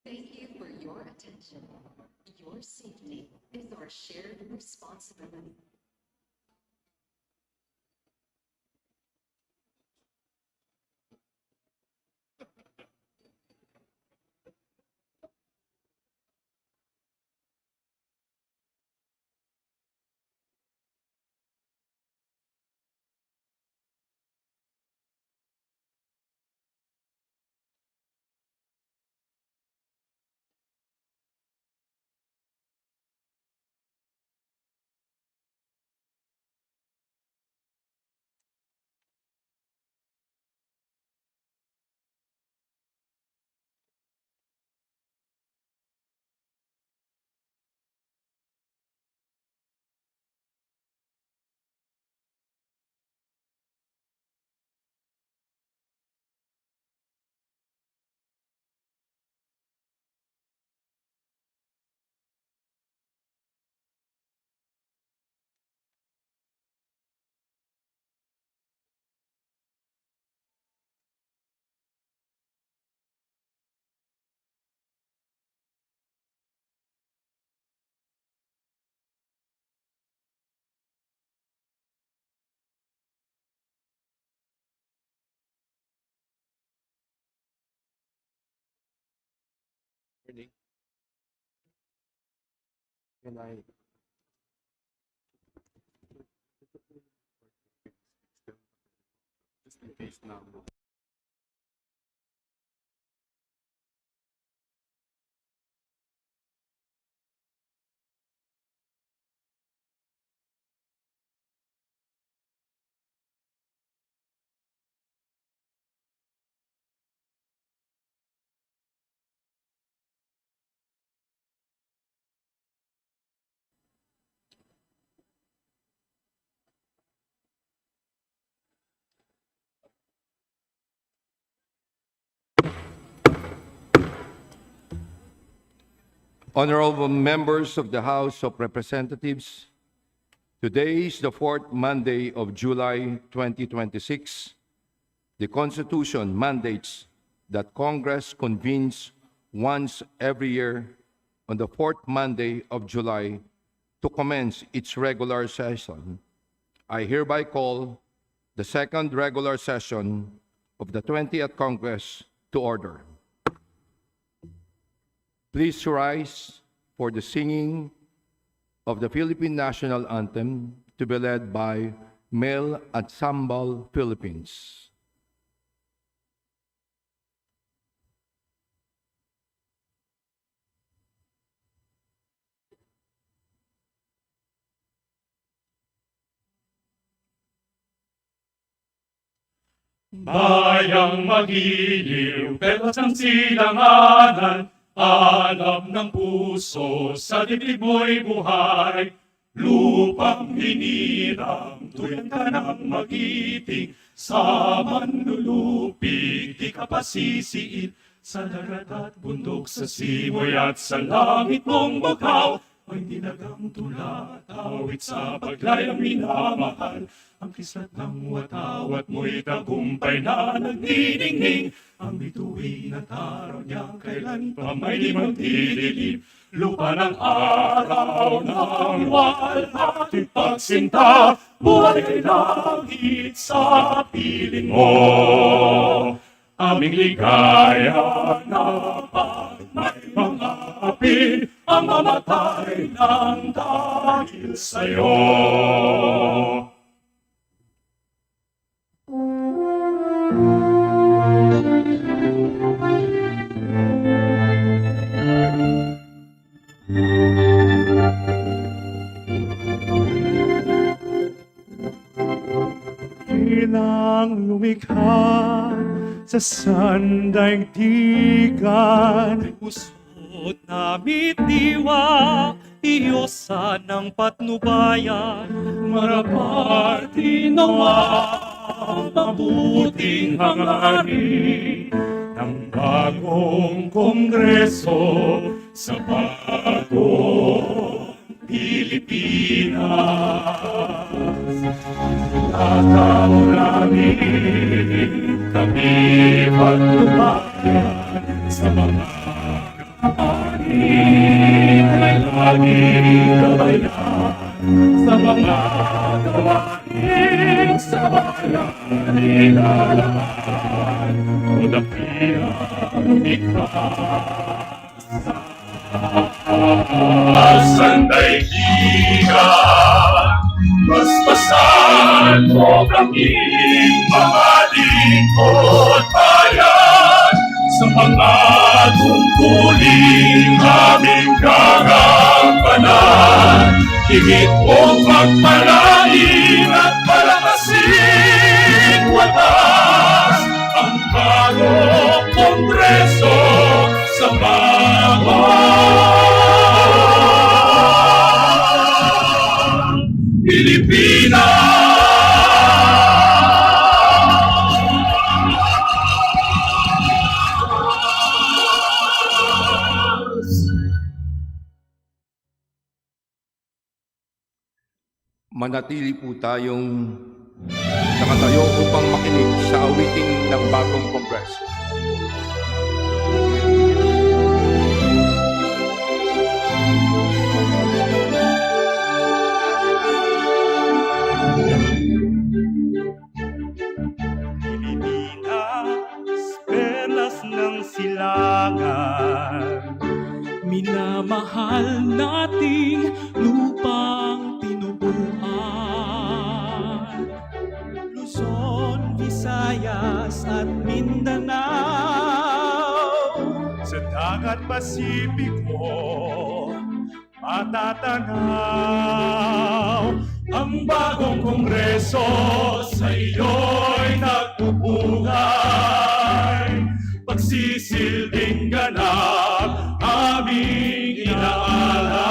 Thank you for your attention. Your safety is our shared responsibility. Morning. Can I? Just in case now. Honorable members of the House of Representatives, Today is the fourth Monday of July 2026. The Constitution mandates that Congress convenes once every year on the fourth Monday of July to commence its regular session. I hereby call the second regular session of the 20th Congress to order. Please rise for the singing of the Philippine National Anthem to be led by Male Ensemble Philippines. Bayang magiliw, pelas ng silanganan, alam ng puso, sa dibdib mo'y buhay. Lupang hinirang, tuyan ka ng magiting, sa manlulupig, di ka pasisiin. Sa dagat at bundok, sa simoy at sa langit mong bakaw, ay dinagang tula at awit sa paglayang minamahal. Ang kislat ng watawat mo'y tagumpay na nagniningning. Ang bituin at araw niya kailan pa may di magdidilim. Lupa ng araw ng walhati pagsinta, buhay kay langit sa piling mo. Aming ligaya na pag may mga api, ang mamatay ng dahil sa'yo. Ilang lumikha sa sandaigdigan, pusot na bitiwa, iyosa ng patnubayan. Marapati nawa mabuting hangarin ng bagong kongreso sa bagong Pilipinas. Tataw namin kami patnubayan sa mga kapanin ay laging gabayan sa mga gawain sa bayan inalaman o dakilang ikas. Sandaigdigan, basbasan mo kaming mga lingkod bayan sa mga tungkuling aming kagampanan. Higit mong pagpalain at palakasin watas ang bagong kongreso sa bagong Pilipinas. Manatili po tayong nakatayo upang makinig sa awiting ng bagong kongreso. Pilipinas, perlas ng silangan, minamahal nating lupang tinubuan. Luzon, Visayas at Mindanao, sa dagat Pasipiko matatanaw. Ang bagong kongreso sa iyo'y nagpupugay, pagsisilbing ganap aming inaalay.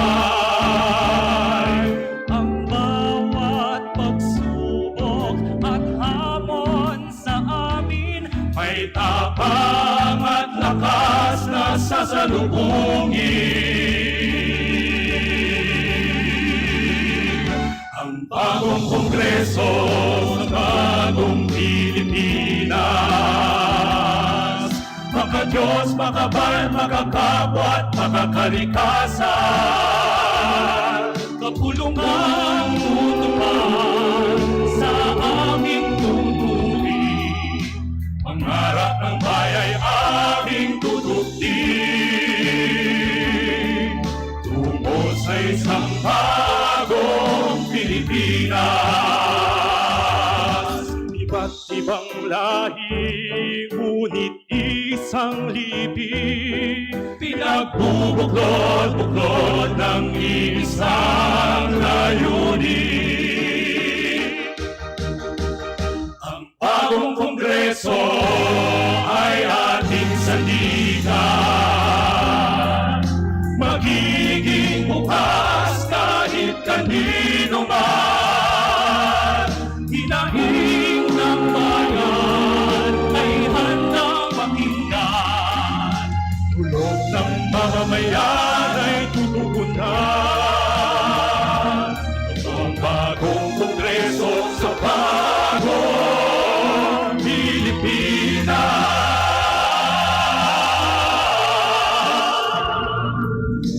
Ang bawat pagsubok at hamon sa amin may tapang at lakas na sasalubungin. Ang Bagong Kongreso sa bagong Pilipinas. Maka-Diyos, makabayan, makakapwa at makakalikasan. Kapulungan tutupan sa aming tungkulin. Pangarap ng bayay aming tutupin. Tungo sa isang bagong Pilipinas. Iba't ibang lahi, ngunit isang lipi. Pinagbubuklod-buklod ng isang layunin. Ang bagong Kongreso ay ating sandigan. Magiging bukas kahit kanino man. Hinaing ng bayan ay handang pakinggan. Tulog ng mamamayan ay tutugunan. Ito ang bagong Kongreso sa bagong Pilipinas.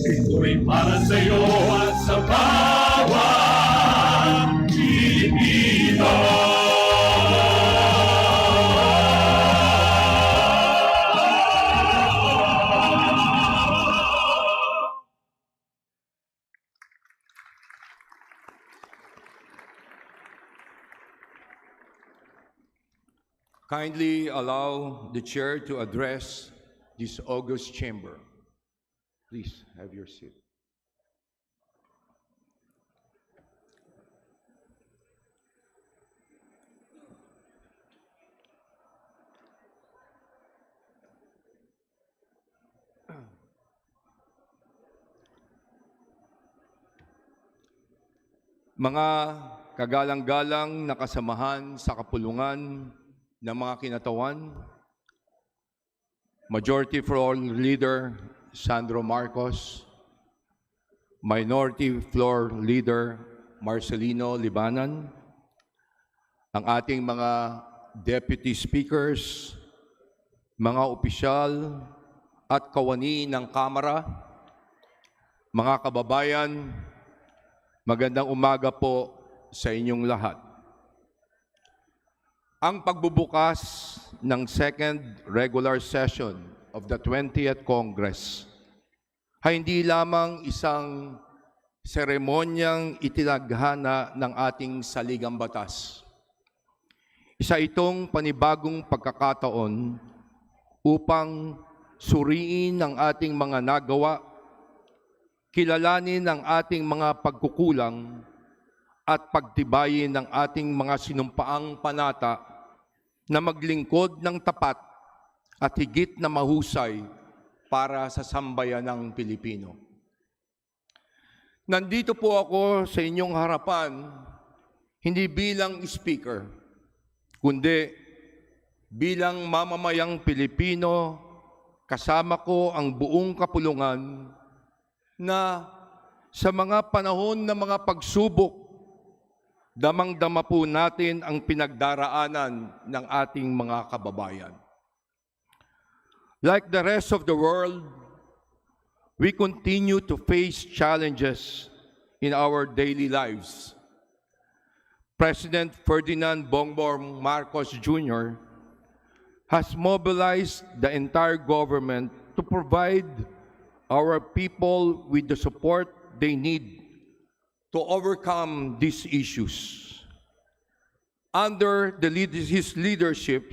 Ito'y para sa iyo at sa bawat Pilipino. Kindly allow the chair to address this august chamber. Please have your seat. Mga kagalang-galang na kasamahan sa kapulungan ng mga kinatawan, Majority Floor Leader Sandro Marcos, Minority Floor Leader Marcelino Libanan, ang ating mga Deputy Speakers, mga opisyal at kawani ng Kamara, mga kababayan, magandang umaga po sa inyong lahat. Ang pagbubukas ng second regular session of the 20th Congress ay hindi lamang isang seremonyang itinaghana ng ating saligang batas. Isa itong panibagong pagkakataon upang suriin ang ating mga nagawa, kilalanin ang ating mga pagkukulang at pagtibayin ang ating mga sinumpaang panata na maglingkod ng tapat at higit na mahusay para sa sambayanang Pilipino. Nandito po ako sa inyong harapan hindi bilang speaker, kundi bilang mamamayang Pilipino, kasama ko ang buong kapulungan na sa mga panahon ng mga pagsubok, damang-dama po natin ang pinagdaraanan ng ating mga kababayan. Like the rest of the world, we continue to face challenges in our daily lives. President Ferdinand Bongbong Marcos Jr. has mobilized the entire government to provide our people with the support they need to overcome these issues. Under his leadership,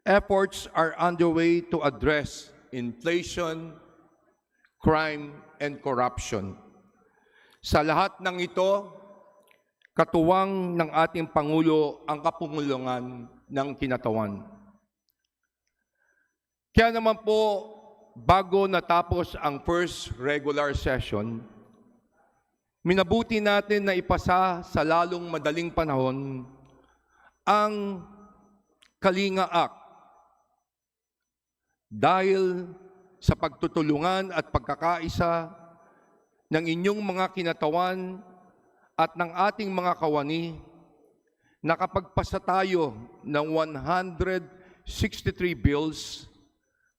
efforts are underway to address inflation, crime, and corruption. Sa lahat ng ito, katuwang ng ating Pangulo ang kapungulungan ng kinatawan. Kaya naman po, bago natapos ang first regular session, minabuti natin na ipasa sa lalong madaling panahon ang Kalinga Act dahil sa pagtutulungan at pagkakaisa ng inyong mga kinatawan at ng ating mga kawani, nakapagpasa tayo ng 163 bills,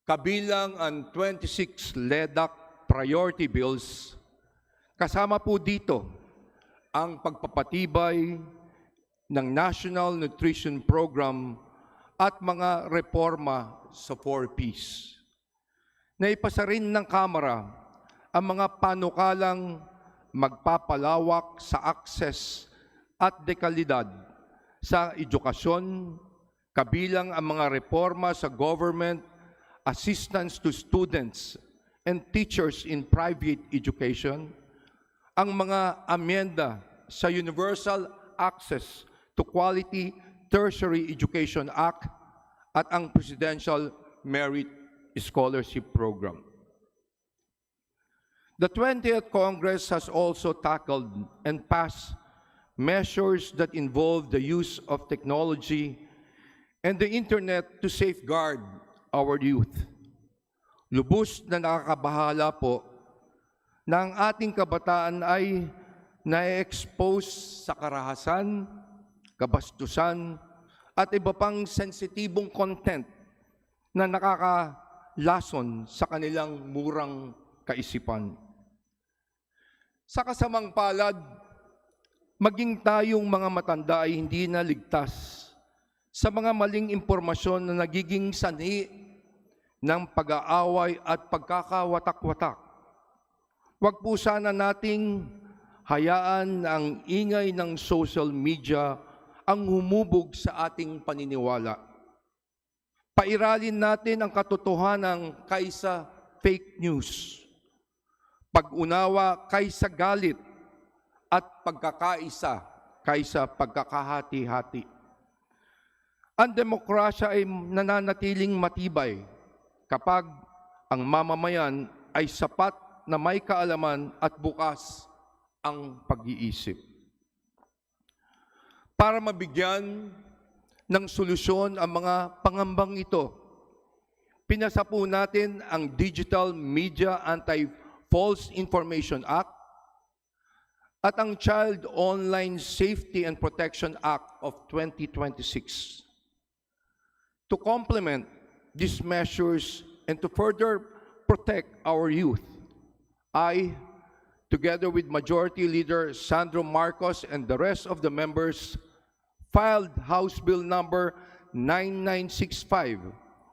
kabilang ang 26 LEDAC priority bills. Kasama po dito ang pagpapatibay ng National Nutrition Program at mga reforma sa 4Ps. Naipasa rin ng Kamara ang mga panukalang magpapalawak sa access at dekalidad sa edukasyon, kabilang ang mga reforma sa government assistance to students and teachers in private education, ang mga amyenda sa Universal Access to Quality Tertiary Education Act at ang Presidential Merit Scholarship Program. The 20th Congress has also tackled and passed measures that involve the use of technology and the internet to safeguard our youth. Lubos na nakakabahala po na ang ating kabataan ay na-expose sa karahasan, kabastusan, at iba pang sensitibong content na nakakalason sa kanilang murang kaisipan. Sa kasamang palad, maging tayong mga matanda ay hindi na ligtas sa mga maling impormasyon na nagiging sanhi ng pag-aaway at pagkakawatak-watak. Huwag po sana nating hayaan na ang ingay ng social media ang humubog sa ating paniniwala. Pairalin natin ang katotohanan kaysa fake news, pag-unawa kaysa galit, at pagkakaisa kaysa pagkakahati-hati. Ang demokrasya ay nananatiling matibay kapag ang mamamayan ay sapat na may kaalaman at bukas ang pag-iisip. Para mabigyan ng solusyon ang mga pangambang ito, pinasa po natin ang Digital Media Anti-False Information Act at ang Child Online Safety and Protection Act of 2026. To complement these measures and to further protect our youth, I, together with Majority Leader Sandro Marcos and the rest of the members, filed House Bill number 9965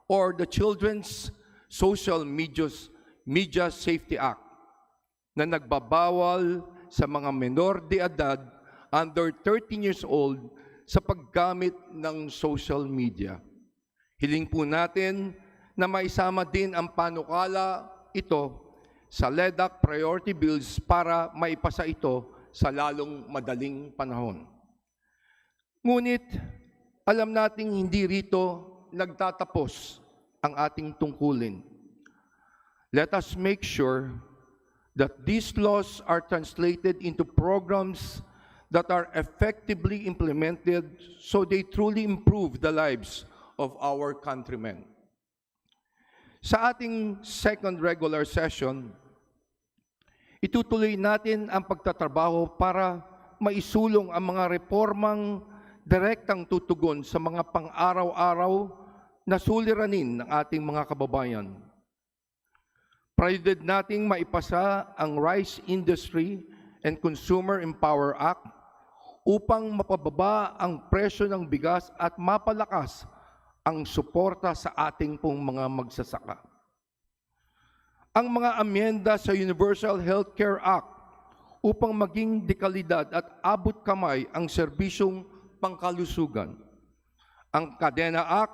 or the Children's Social Media Safety Act na nagbabawal sa mga menor de edad under 13 years old sa paggamit ng social media. Hiling po natin na maisama din ang panukala ito sa LEDAC priority bills para maipasa ito sa lalong madaling panahon. Ngunit, alam nating hindi rito nagtatapos ang ating tungkulin. Let us make sure that these laws are translated into programs that are effectively implemented so they truly improve the lives of our countrymen. Sa ating second regular session, itutuloy natin ang pagtatrabaho para maisulong ang mga reformang direktang tutugon sa mga pang-araw-araw na suliranin ng ating mga kababayan. Prioridad nating maipasa ang Rice Industry and Consumer Empower Act upang mapababa ang presyo ng bigas at mapalakas ang suporta sa ating pong mga magsasaka. Ang mga amyenda sa Universal Healthcare Act upang maging dekalidad at abot kamay ang serbisyong pangkalusugan. Ang Kadena Act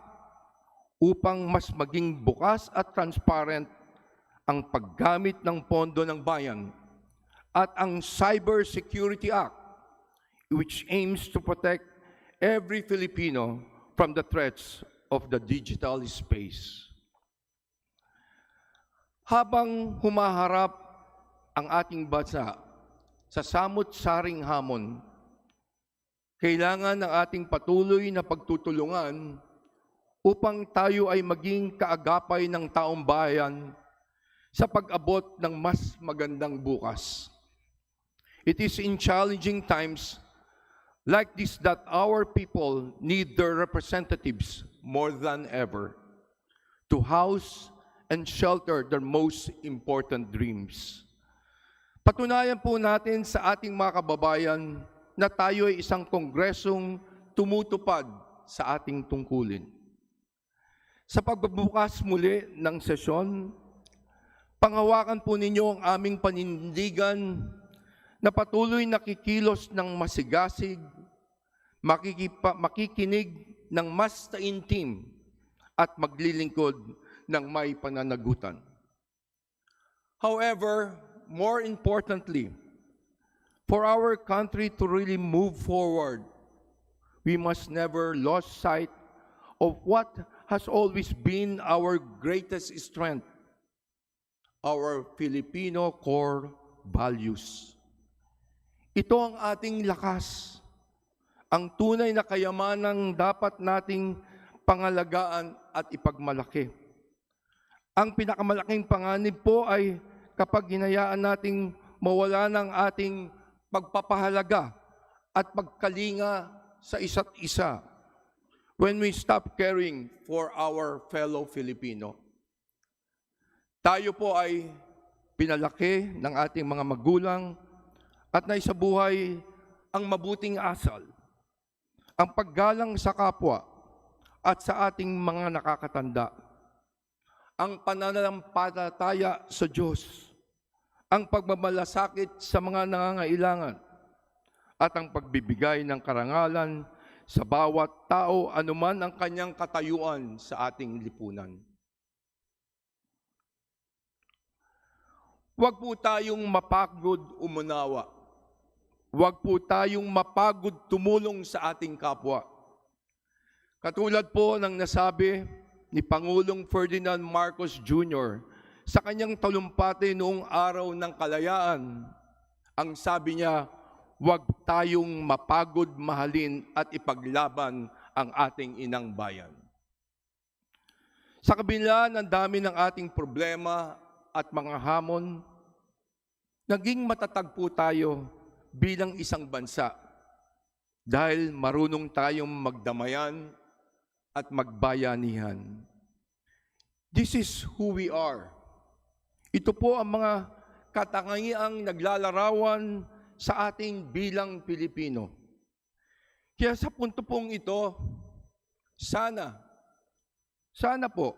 upang mas maging bukas at transparent ang paggamit ng pondo ng bayan, at ang Cyber Security Act, which aims to protect every Filipino from the threats of the digital space. Habang humaharap ang ating bansa sa samot-saring hamon, kailangan ng ating patuloy na pagtutulungan upang tayo ay maging kaagapay ng taong bayan sa pag-abot ng mas magandang bukas. It is in challenging times like this that our people need their representatives more than ever to house and shelter their most important dreams. Patunayan po natin sa ating mga kababayan na tayo ay isang kongresong tumutupad sa ating tungkulin. Sa pagbubukas muli ng sesyon, panghawakan po ninyo ang aming panindigan na patuloy nakikilos ng masigasig, makikinig ng mas taimtim at maglilingkod ng may pananagutan. However, more importantly, for our country to really move forward, we must never lose sight of what has always been our greatest strength, our Filipino core values. Ito ang ating lakas, ang tunay na kayamanang dapat nating pangalagaan at ipagmalaki. Ang pinakamalaking panganib po ay kapag hinayaan nating mawala ng ating pagpapahalaga at pagkalinga sa isa't isa when we stop caring for our fellow Filipino. Tayo po ay pinalaki ng ating mga magulang at naisabuhay ang mabuting asal, ang paggalang sa kapwa at sa ating mga nakakatanda, ang pananampalataya sa Diyos, ang pagmamalasakit sa mga nangangailangan, at ang pagbibigay ng karangalan sa bawat tao anuman ang kanyang katayuan sa ating lipunan. Huwag po tayong mapagod umunawa. Huwag po tayong mapagod tumulong sa ating kapwa. Katulad po ng nasabi ni Pangulong Ferdinand Marcos Jr. sa kanyang talumpati noong araw ng kalayaan, ang sabi niya, huwag tayong mapagod mahalin at ipaglaban ang ating inang bayan. Sa kabila ng dami ng ating problema at mga hamon, naging matatag po tayo bilang isang bansa dahil marunong tayong magdamayan at magbayanihan. This is who we are. Ito po ang mga katangiang naglalarawan sa ating bilang Pilipino. Kaya sa punto pong ito, sana po,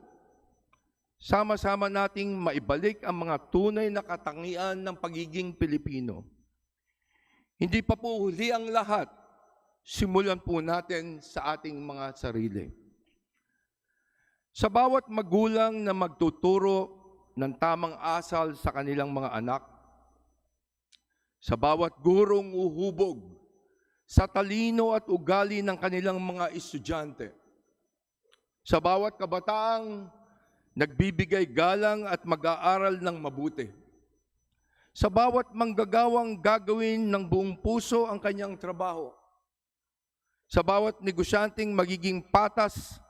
sama-sama nating maibalik ang mga tunay na katangian ng pagiging Pilipino. Hindi pa po huli ang lahat. Simulan po natin sa ating mga sarili. Sa bawat magulang na magtuturo ng tamang asal sa kanilang mga anak, sa bawat gurong uhubog sa talino at ugali ng kanilang mga estudyante, sa bawat kabataang nagbibigay galang at mag-aaral ng mabuti, sa bawat manggagawang gagawin ng buong puso ang kanyang trabaho, sa bawat negosyanteng magiging patas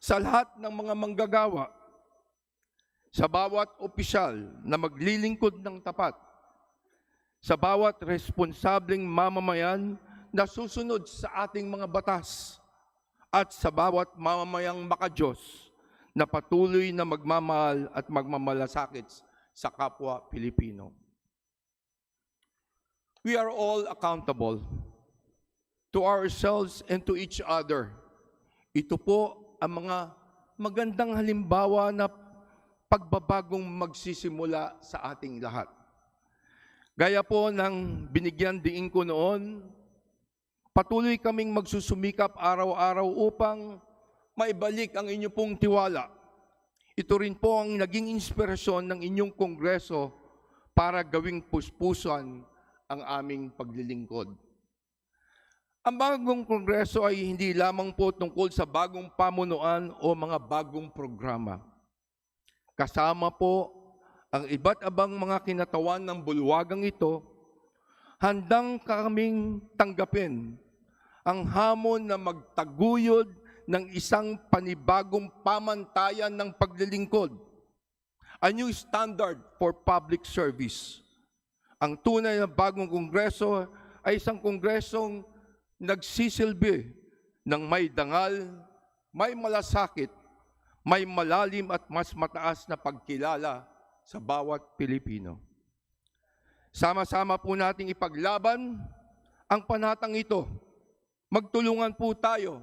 sa lahat ng mga manggagawa, sa bawat opisyal na maglilingkod ng tapat, sa bawat responsableng mamamayan na susunod sa ating mga batas, at sa bawat mamamayang makadiyos na patuloy na magmamahal at magmamalasakit sa kapwa Pilipino. We are all accountable to ourselves and to each other. Ito po ang mga magandang halimbawa na pagbabagong magsisimula sa ating lahat. Gaya po ng binigyan diin ko noon, patuloy kaming magsusumikap araw-araw upang maibalik ang inyong pong tiwala. Ito rin po ang naging inspirasyon ng inyong kongreso para gawing puspusan ang aming paglilingkod. Ang bagong kongreso ay hindi lamang po tungkol sa bagong pamunuan o mga bagong programa. Kasama po ang iba't ibang mga kinatawan ng bulwagang ito, handang kaming tanggapin ang hamon na magtaguyod ng isang panibagong pamantayan ng paglilingkod, a new standard for public service, Ang tunay na bagong Kongreso ay isang Kongresong nagsisilbi ng may dangal, may malasakit, may malalim at mas mataas na pagkilala sa bawat Pilipino. Sama-sama po nating ipaglaban ang panatang ito. Magtulungan po tayo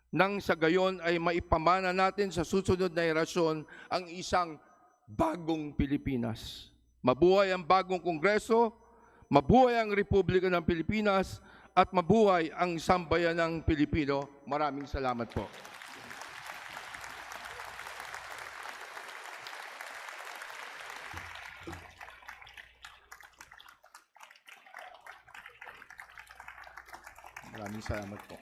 nang sa gayon ay maipamana natin sa susunod na henerasyon ang isang bagong Pilipinas. Mabuhay ang bagong Kongreso, mabuhay ang Republika ng Pilipinas, at mabuhay ang sambayanang Pilipino. Maraming salamat po. Maraming salamat po.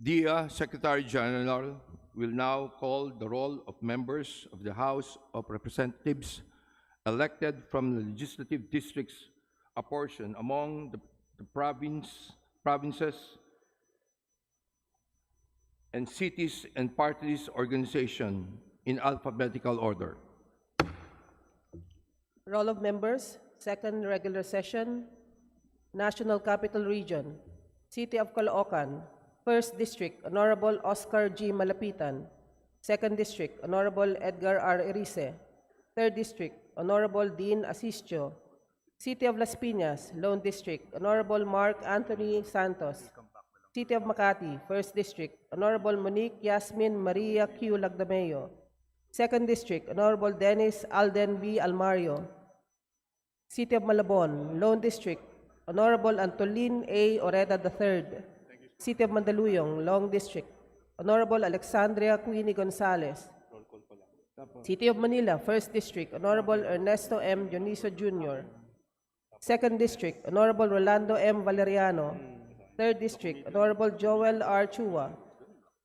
The Secretary General will now call the roll of members of the House of Representatives elected from the legislative districts apportioned among the provinces and cities and party list organization in alphabetical order. Roll of members, second regular session, National Capital Region, City of Caloocan, First District, Honorable Oscar G. Malapitan. Second District, Honorable Edgar R. Erice. Third District, Honorable Dean Asistio. City of Las Piñas, Lone District, Honorable Mark Anthony Santos. City of Makati, First District, Honorable Monique Yasmin Maria Q. Lagdameo. Second District, Honorable Dennis Alden B. Almario. City of Malabon, Lone District, Honorable Antolin A. Oreda III. City of Mandaluyong, Long District, Honorable Alexandria Queenie Gonzalez. City of Manila, First District, Honorable Ernesto M. Dioniso Jr. Second District, Honorable Rolando M. Valeriano. Third District, Honorable Joel R. Chua.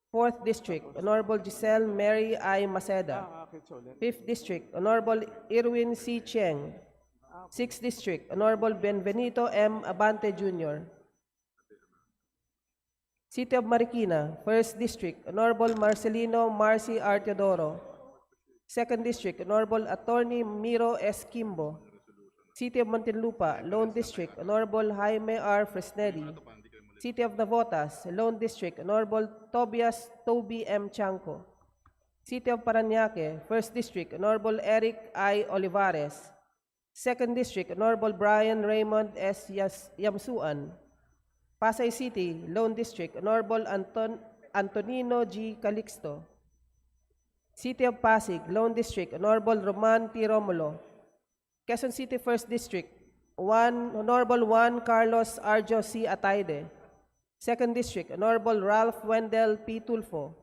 Fourth District, Honorable Giselle Mary I. Maceda. Fifth District, Honorable Irwin C. Chieng. Sixth District, Honorable Benvenito M. Abante Jr. City of Marikina, First District, Honorable Marcelino Marcy R. Teodoro. Second District, Honorable Attorney Miro S. Kimbo. City of Muntinlupa, Lone District, Honorable Jaime R. Fresnedi. City of Navotas, Lone District, Honorable Tobias Toby M. Chanco. City of Parañaque, First District, Honorable Eric I. Olivares. Second District, Honorable Brian Raymond S. Yamsuan. Pasay City, Lone District, Honorable Antonino G. Calixto. City of Pasig, Lone District, Honorable Roman T. Romulo. Quezon City, First District, Honorable Juan Carlos Arjo C. Ataide. Second District, Honorable Ralph Wendell P. Tulfo.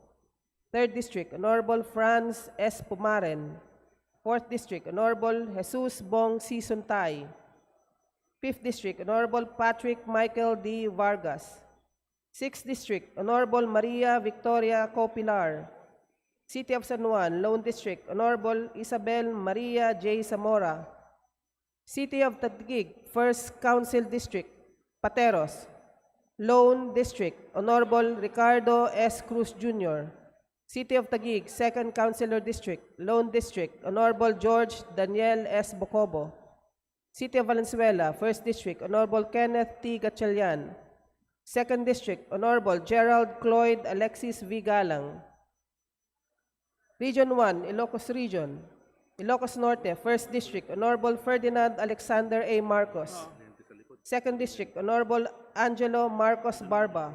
Third District, Honorable Franz S. Pumaren. Fourth District, Honorable Jesus Bong C. Suntay. Fifth District, Honorable Patrick Michael D. Vargas. Sixth District, Honorable Maria Victoria Copilar. City of San Juan, Lone District, Honorable Isabel Maria J. Zamora. City of Taguig, First Council District, Pateros. Lone District, Honorable Ricardo S. Cruz Jr. City of Taguig, Second Councilor District, Lone District, Honorable George Daniel S. Bocobo. City of Valenzuela, First District, Honorable Kenneth T. Gatchalian. Second District, Honorable Gerald Cloyd Alexis V. Galang. Region 1, Ilocos Region. Ilocos Norte, First District, Honorable Ferdinand Alexander A. Marcos. Second District, Honorable Angelo Marcos Barba.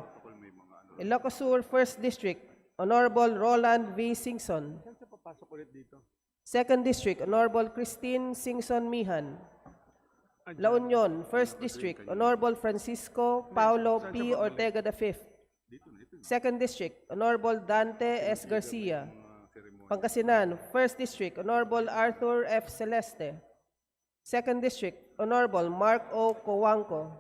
Ilocos Sur, First District, Honorable Roland V. Singson. Second District, Honorable Christine Singson Mihan. La Union, First District, Honorable Francisco Paulo P. Ortega V. Second District, Honorable Dante S. Garcia. Pangasinan, First District, Honorable Arthur F. Celeste. Second District, Honorable Mark O. Coanco.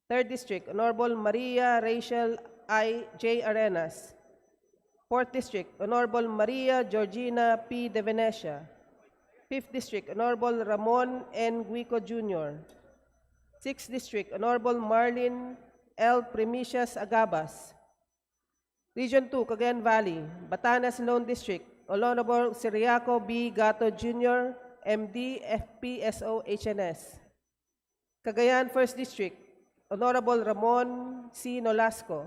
Third District, Honorable Maria Rachel I. J. Arenas. Fourth District, Honorable Maria Georgina P. De Venecia. Fifth District, Honorable Ramon N. Guico Jr. Sixth District, Honorable Marlin L. Primicias Agabas. Region 2, Cagayan Valley, Batanes Lone District, Honorable Siriaco B. Gato Jr., MD, FPSO, HNS. Cagayan 1st District, Honorable Ramon C. Nolasco.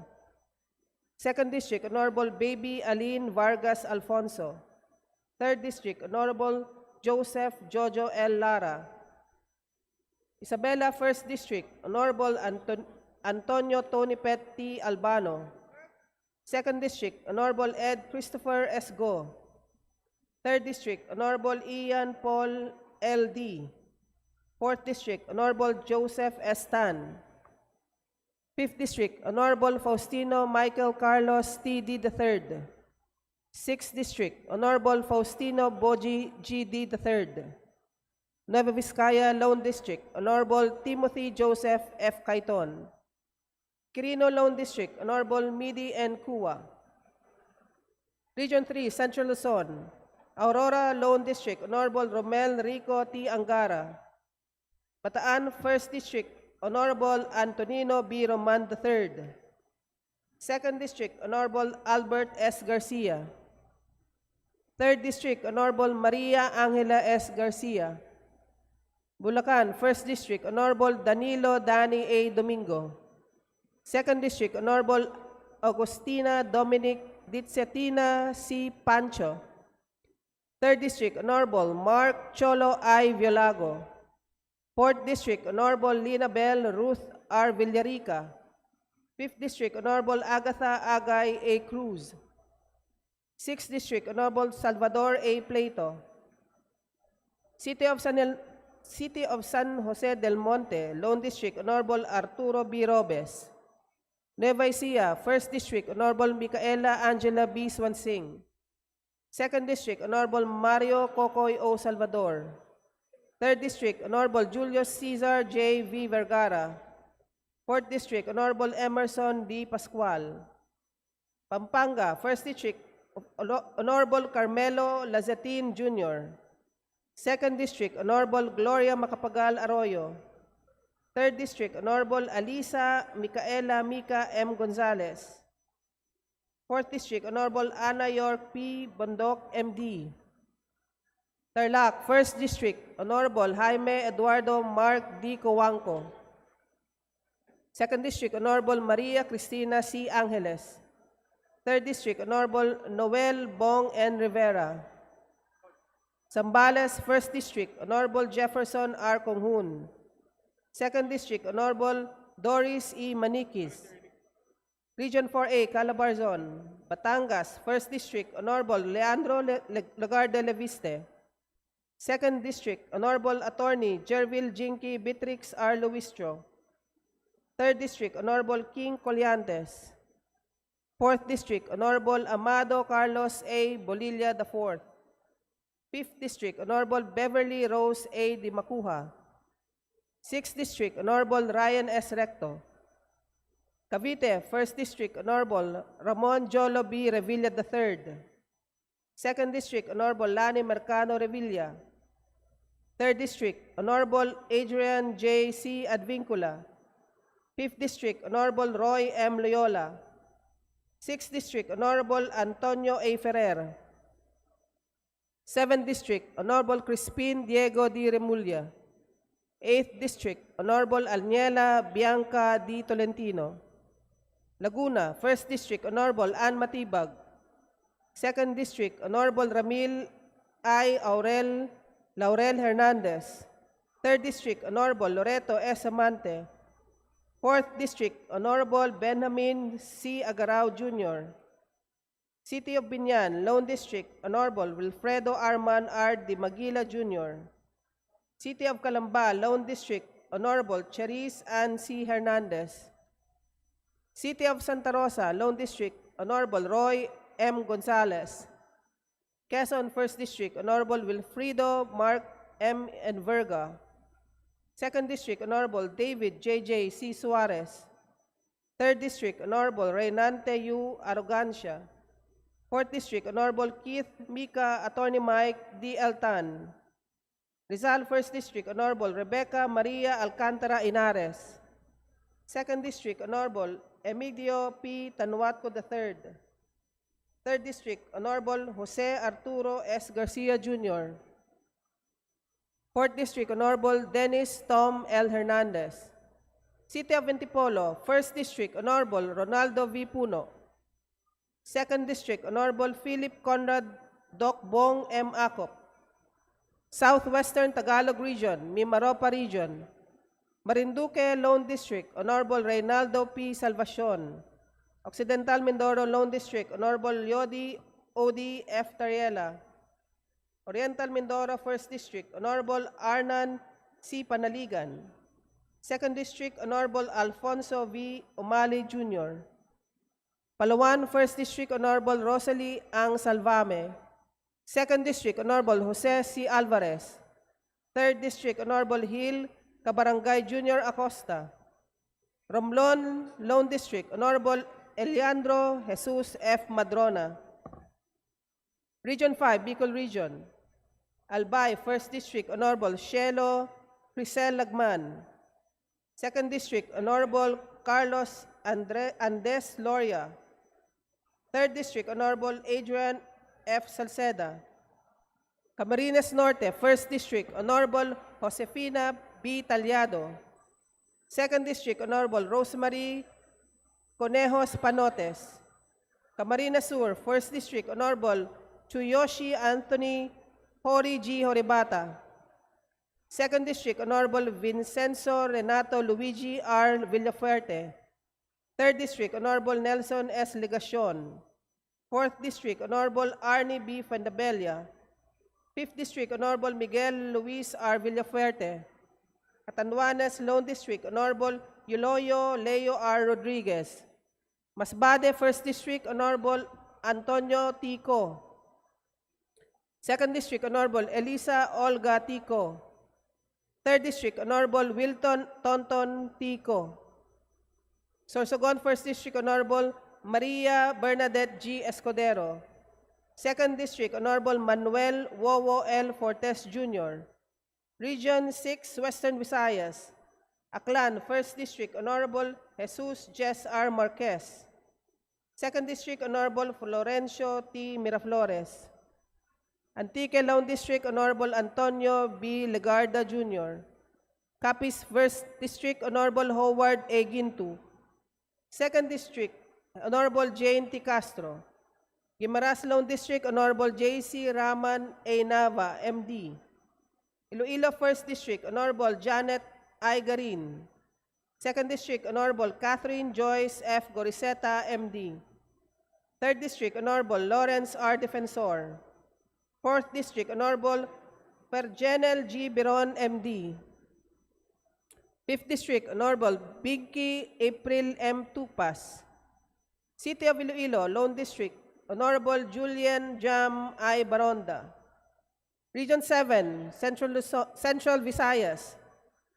2nd District, Honorable Baby Aline Vargas Alfonso. 3rd District, Honorable Joseph Jojo L. Lara. Isabela 1st District, Honorable Antonio Tony T. Albano. 2nd District, Honorable Ed Christopher S. Go. 3rd District, Honorable Ian Paul L.D. 4th District, Honorable Joseph S. Tan. 5th District, Honorable Faustino Michael Carlos T.D. III. 6th District, Honorable Faustino Boji G.D. III. Nueva Vizcaya Lone District, Honorable Timothy Joseph F. Caiton. Quirino Lone District, Honorable Midi N. Kua. Region 3, Central Luzon, Aurora Lone District, Honorable Romel Rico T. Angara. Bataan 1st District, Honorable Antonino B. Roman III. 2nd District, Honorable Albert S. Garcia. 3rd District, Honorable Maria Angela S. Garcia. Bulacan, 1st District, Honorable Danilo Dani A. Domingo. 2nd District, Honorable Agustina Dominic Ditsetina C. Pancho. 3rd District, Honorable Mark Cholo I. Violago. 4th District, Honorable Lina Bell Ruth R. Villarica. 5th District, Honorable Agatha Agay A. Cruz. 6th District, Honorable Salvador A. Plato. City of San Jose del Monte, Lone District, Honorable Arturo B. Robes. Nueva Ecija, 1st District, Honorable Micaela Angela B. Swansing. 2nd District, Honorable Mario Cocoy O. Salvador. 3rd District, Honorable Julius Cesar J. V. Vergara. 4th District, Honorable Emerson D. Pascual. Pampanga, 1st District, Honorable Carmelo Lazatin Jr. 2nd District, Honorable Gloria Macapagal Arroyo. 3rd District, Honorable Alisa Micaela Mica M. Gonzalez. 4th District, Honorable Ana York P. Bondok, M.D. Tarlac, 1st District, Honorable Jaime Eduardo Mark D. Coanco. 2nd District, Honorable Maria Cristina C. Angeles. 3rd District, Honorable Noel Bong N. Rivera. Zambales, 1st District, Honorable Jefferson R. Conghun. 2nd District, Honorable Doris E. Maniquis. Region 4A, Calabarzon, Batangas, 1st District, Honorable Leandro Lagarde Leviste. 2nd District, Honorable Attorney Jervil Jinky Beatrix R. Luistro. 3rd District, Honorable King Colliantes. 4th District, Honorable Amado Carlos A. Bolilla IV. 5th District, Honorable Beverly Rose A. Di Macuja. 6th District, Honorable Ryan S. Recto. Cavite, 1st District, Honorable Ramon Jolo B. Revilla III. 2nd District, Honorable Lani Mercano Revilla. 3rd District, Honorable Adrian J. C. Advincula. 5th District, Honorable Roy M. Loyola. 6th District, Honorable Antonio A. Ferrer. 7th District, Honorable Crispin Diego D. Remulla. 8th District, Honorable Alniela Bianca D. Tolentino. Laguna, 1st District, Honorable Ann Matibag. 2nd District, Honorable Ramil I. Laurel Hernandez. 3rd District, Honorable Loreto S. Amante. 4th District, Honorable Benjamin C. Agarao Jr. City of Binyan, Lone District, Honorable Wilfredo Arman R. Di Maguila Jr. City of Calamba, Lone District, Honorable Cherise Ann C. Hernandez. City of Santa Rosa, Lone District, Honorable Roy M. Gonzalez. Quezon, 1st District, Honorable Wilfrido Mark M. Enverga. 2nd District, Honorable David J.J. C. Suarez. 3rd District, Honorable Reynante U. Arrogancia. 4th District, Honorable Keith Mika Attorney Mike D. L. Tan. Rizal, 1st District, Honorable Rebecca Maria Alcantara Inares. 2nd District, Honorable Emilio P. Tanuatco III. 3rd District, Honorable Jose Arturo S. Garcia Jr. 4th District, Honorable Dennis Tom L. Hernandez. City of Antipolo, 1st District, Honorable Ronaldo V. Puno. 2nd District, Honorable Philip Conrad Doc Bong M. Acop. Southwestern Tagalog Region, Mimaropa Region. Marinduque Lone District, Honorable Reynaldo P. Salvacion. Occidental Mindoro Lone District, Honorable Yodi O.D. F. Tariela. Oriental Mindoro 1st District, Honorable Arnan C. Panaligan. 2nd District, Honorable Alfonso V. Umali Jr. Palawan 1st District, Honorable Rosalie Ang Salvame. 2nd District, Honorable Jose C. Alvarez. 3rd District, Honorable Hill Kabarangay Jr. Acosta. Romblon Lone District, Honorable Eliandro Jesus F. Madrona. Region 5, Bicol Region. Albay 1st District, Honorable Shelo Crisel Lagman. 2nd District, Honorable Carlos Andes Loria. 3rd District, Honorable Adrian F. Salceda. Camarines Norte, 1st District, Honorable Josefina B. Talyado. 2nd District, Honorable Rosemary Conejos Panotes. Camarines Sur, 1st District, Honorable Chuyoshi Anthony Hori G. Horibata. 2nd District, Honorable Vincenzo Renato Luigi R. Villafuerte. 3rd District, Honorable Nelson S. Ligacion. 4th District, Honorable Arnie B. Fandabella. 5th District, Honorable Miguel Luis R. Villafuerte. Catanduanes Lone District, Honorable Euloyo Leo R. Rodriguez. Masbate 1st District, Honorable Antonio Tico. 2nd District, Honorable Elisa Olga Tico. 3rd District, Honorable Wilton Tonton Tico. Sorsogon 1st District, Honorable Maria Bernadette G. Escudero. 2nd District, Honorable Manuel Wowo L. Fortes Jr. Region 6, Western Visayas. Aklan 1st District, Honorable Jesus Jess R. Marquez. 2nd District, Honorable Florencio T. Miraflores. Antique Lone District, Honorable Antonio B. Legarda Jr. Capiz 1st District, Honorable Howard A. Gintu. 2nd District, Honorable Jane T. Castro. Guimaras Lone District, Honorable J.C. Raman A. Nava, M.D. Iloilo 1st District, Honorable Janet I. Garin. 2nd District, Honorable Catherine Joyce F. Goriseta, M.D. 3rd District, Honorable Lawrence R. Defensor. 4th District, Honorable Perjenel G. Biron, M.D. 5th District, Honorable Bigky April M. Tupas. City of Iloilo, Lone District, Honorable Julian Jam I. Baronda. Region 7, Central Visayas.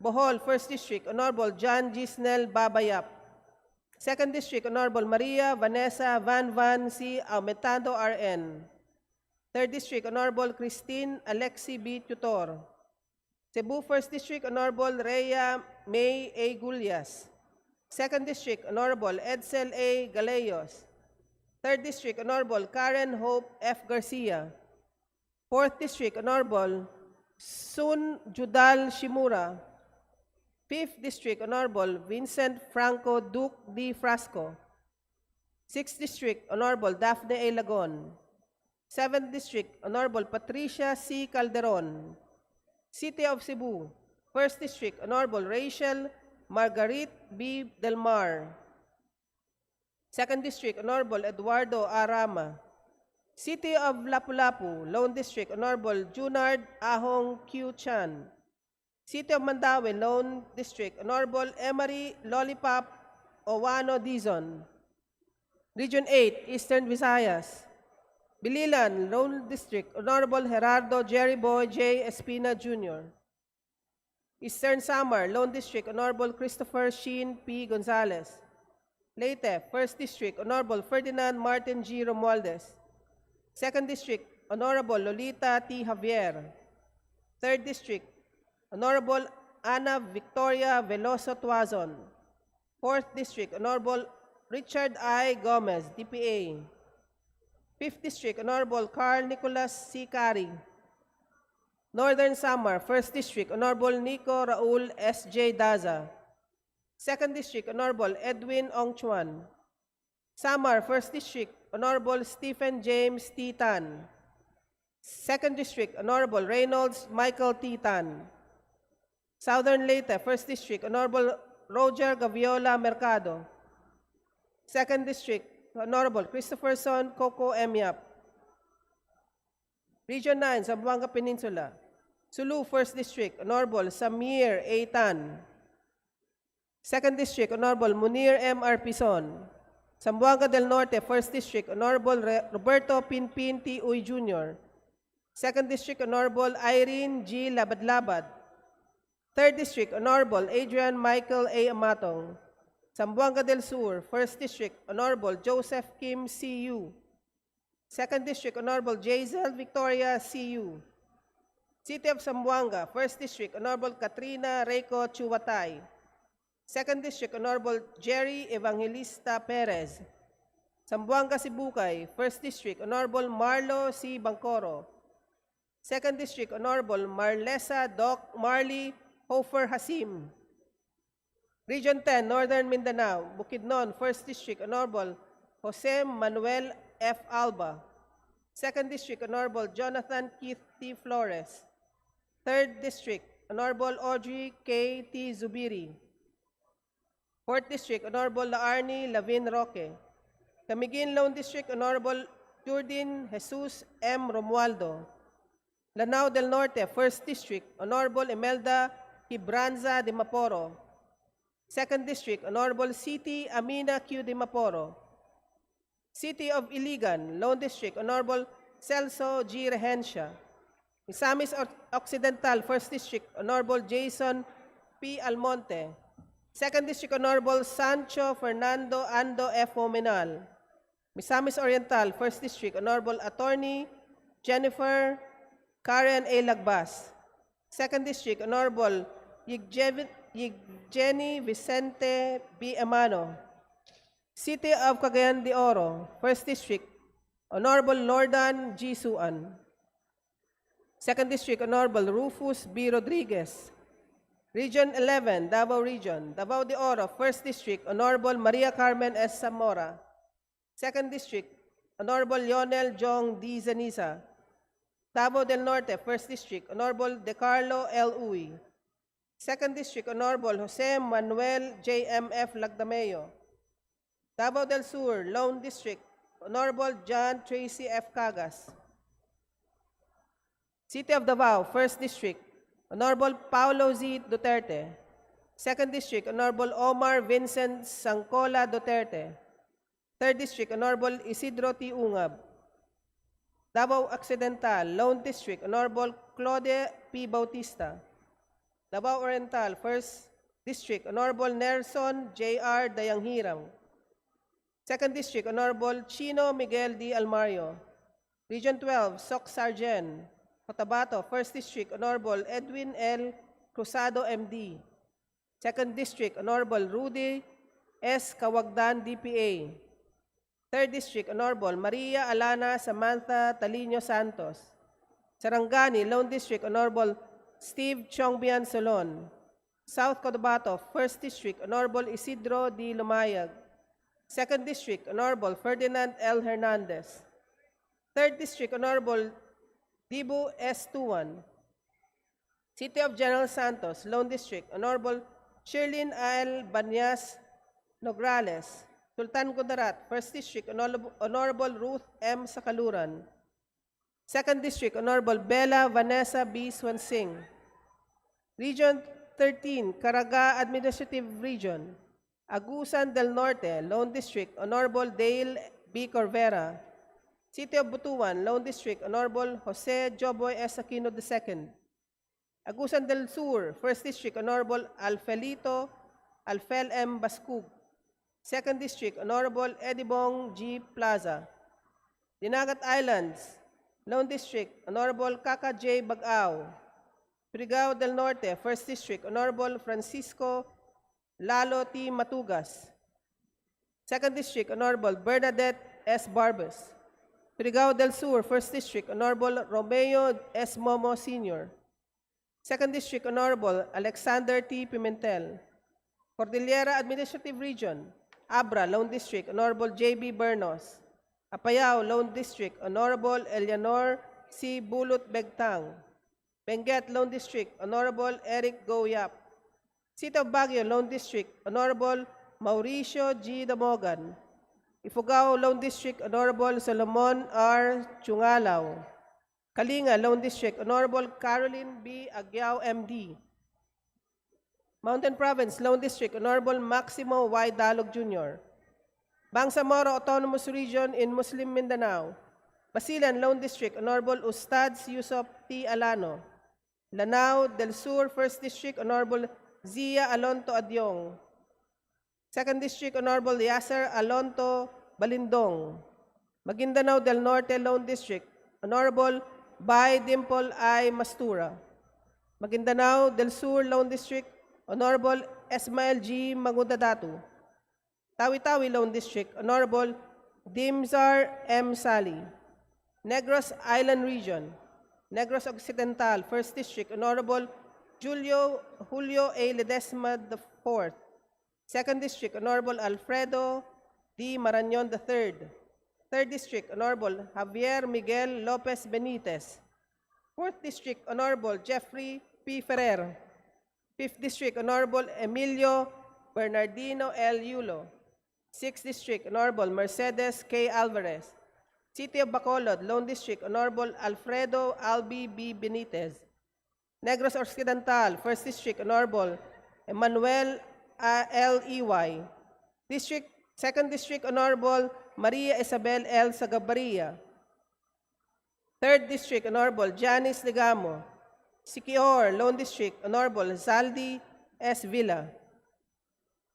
Bohol, 1st District, Honorable John G. Snell Babayap. 2nd District, Honorable Maria Vanessa Van C. Aumentado, R.N. 3rd District, Honorable Christine Alexi B. Tutor. Cebu 1st District, Honorable Rhea May A. Gulyas. 2nd District, Honorable Edsel A. Galeyos. 3rd District, Honorable Karen Hope F. Garcia. 4th District, Honorable Sun Judal Shimura. 5th District, Honorable Vincent Franco Duque D. Frasco. 6th District, Honorable Daphne A. Lagon. 7th District, Honorable Patricia C. Calderon. City of Cebu, 1st District, Honorable Rachel Margarit B. Delmar. 2nd District, Honorable Eduardo Arama. City of Lapu-Lapu, Lone District, Honorable Junard Ahong Q. Chan. City of Mandaue, Lone District, Honorable Emery Lollipop Owano Dizon. Region 8, Eastern Visayas. Bililan, Lone District, Honorable Gerardo Jerry Boy J. Espina Jr. Eastern Samar, Lone District, Honorable Christopher Sheen P. Gonzalez. Leyte, 1st District, Honorable Ferdinand Martin G. Romualdez. 2nd District, Honorable Lolita T. Javier. 3rd District, Honorable Ana Victoria Veloso Tuazon. 4th District, Honorable Richard I. Gomez, DPA. 5th District, Honorable Carl Nicolas C. Cari. Northern Samar, 1st District, Honorable Nico Raul S.J. Daza. 2nd District, Honorable Edwin Ong Chuan. Samar, 1st District, Honorable Stephen James T. Tan. 2nd District, Honorable Reynolds Michael T. Tan. Southern Leyte, 1st District, Honorable Roger Gaviola Mercado. 2nd District, Honorable Christopherson Coco M. Yap. Region 9, Zamboanga Peninsula. Sulu, 1st District, Honorable Samir A. Tan. 2nd District, Honorable Munir M. Arpison. Zamboanga del Norte, 1st District, Honorable Roberto Pinpin T. Uy Jr. 2nd District, Honorable Irene G. Labad-Labad. 3rd District, Honorable Adrian Michael A. Amatong. Zamboanga del Sur, 1st District, Honorable Joseph Kim C.U. 2nd District, Honorable Jazel Victoria C.U. City of Zamboanga, 1st District, Honorable Katrina Reiko Chuwatay. 2nd District, Honorable Jerry Evangelista Perez. Zamboanga Sibukay, 1st District, Honorable Marlo C. Bangcoro. 2nd District, Honorable Marlesa Doc Marley Hofer Hasim. Region 10, Northern Mindanao, Bukidnon, 1st District, Honorable Jose Manuel F. Alba. 2nd District, Honorable Jonathan Keith T. Flores. 3rd District, Honorable Audrey K. T. Zubiri. 4th District, Honorable Laarni Lavin Roque. Camiguin Lone District, Honorable Jurdin Jesus M. Romualdo. Lanao del Norte, 1st District, Honorable Imelda Hibranza de Maporo. 2nd District, Honorable City Amina Q. de Maporo. City of Iligan, Lone District, Honorable Celso G. Rehencia. Misamis Occidental, 1st District, Honorable Jason P. Almonte. 2nd District, Honorable Sancho Fernando Ando F. Mominal. Misamis Oriental, 1st District, Honorable Attorney Jennifer Karen A. Lagbas. 2nd District, Honorable Yigjenny Vicente B. Amano. City of Cagayan de Oro, 1st District, Honorable Lordan G. Suan. 2nd District, Honorable Rufus B. Rodriguez. Region 11, Davao Region, Davao de Oro, 1st District, Honorable Maria Carmen S. Zamora. 2nd District, Honorable Lionel Jong D. Zaniza. Davao del Norte, 1st District, Honorable De Carlo L. Uy. 2nd District, Honorable Jose Manuel J. M. F. Lagdameo. Davao del Sur, Lone District, Honorable John Tracy F. Cagas. City of Davao, 1st District, Honorable Paulo Z. Duterte. 2nd District, Honorable Omar Vincent Sancola Duterte. 3rd District, Honorable Isidro T. Ungab. Davao Occidental, Lone District, Honorable Claude P. Bautista. Davao Oriental, 1st District, Honorable Nelson J.R. Dayanghiram. 2nd District, Honorable Chino Miguel D. Almario. Region 12, Soc Sargen. Cotabato, 1st District, Honorable Edwin L. Cruzado, M.D. 2nd District, Honorable Rudy S. Kawagdan, DPA. 3rd District, Honorable Maria Alana Samantha Talino Santos. Sarangani, Lone District, Honorable Steve Chongbian Solon. South Cotabato, 1st District, Honorable Isidro D. Lumayag. 2nd District, Honorable Ferdinand L. Hernandez. 3rd District, Honorable Dibu S. Tuan. City of General Santos, Lone District, Honorable Shirlene L. Banyas Nograles. Sultan Kudarat, 1st District, Honorable Ruth M. Sakaluran. 2nd District, Honorable Bella Vanessa B. Swansing. Region 13, Caraga Administrative Region. Agusan del Norte, Lone District, Honorable Dale B. Corvera. City of Butuan, Lone District, Honorable Jose Joboy S. Aquino II. Agusan del Sur, 1st District, Honorable Alfelito Alfel M. Bascug. 2nd District, Honorable Edibong G. Plaza. Dinagat Islands, Lone District, Honorable Kaka J. Bagao. Surigao del Norte, 1st District, Honorable Francisco Lalo T. Matugas. 2nd District, Honorable Bernadette S. Barbas. Surigao del Sur, 1st District, Honorable Romeo S. Momo Sr. 2nd District, Honorable Alexander T. Pimentel. Cordillera Administrative Region, Abra, Lone District, Honorable J.B. Bernos. Apayao, Lone District, Honorable Eleanor C. Bulut Begtang. Benguet, Lone District, Honorable Eric Goyap. City of Baguio, Lone District, Honorable Mauricio G. Damogan. Ifugao, Lone District, Honorable Solomon R. Chungalaw. Kalinga, Lone District, Honorable Caroline B. Agyao, MD. Mountain Province, Lone District, Honorable Maximo Y. Dalog Jr. Bangsamoro Autonomous Region in Muslim Mindanao. Basilan, Lone District, Honorable Ustads Yusuf T. Alano. Lanao del Sur, 1st District, Honorable Zia Alonto Adyong. 2nd District, Honorable Yasser Alonto Balindong. Maguindanao del Norte, Lone District, Honorable Bay Dimple I. Mastura. Maguindanao del Sur, Lone District, Honorable Esmael G. Magudadatu. Tawi-Tawi, Lone District, Honorable Dimzar M. Sali. Negros Island Region, Negros Occidental, 1st District, Honorable Julio A. Ledesma IV. 2nd District, Honorable Alfredo D. Marañon III. 3rd District, Honorable Javier Miguel Lopez Benitez. 4th District, Honorable Jeffrey P. Ferrer. 5th District, Honorable Emilio Bernardino L. Yulo. 6th District, Honorable Mercedes K. Alvarez. City of Bacolod, Lone District, Honorable Alfredo Albi B. Benitez. Negros Occidental, 1st District, Honorable Emmanuel L. Ey. District, 2nd District, Honorable Maria Isabel L. Sagabaria. 3rd District, Honorable Janice Legamo. Siquijor, Lone District, Honorable Zaldi S. Villa.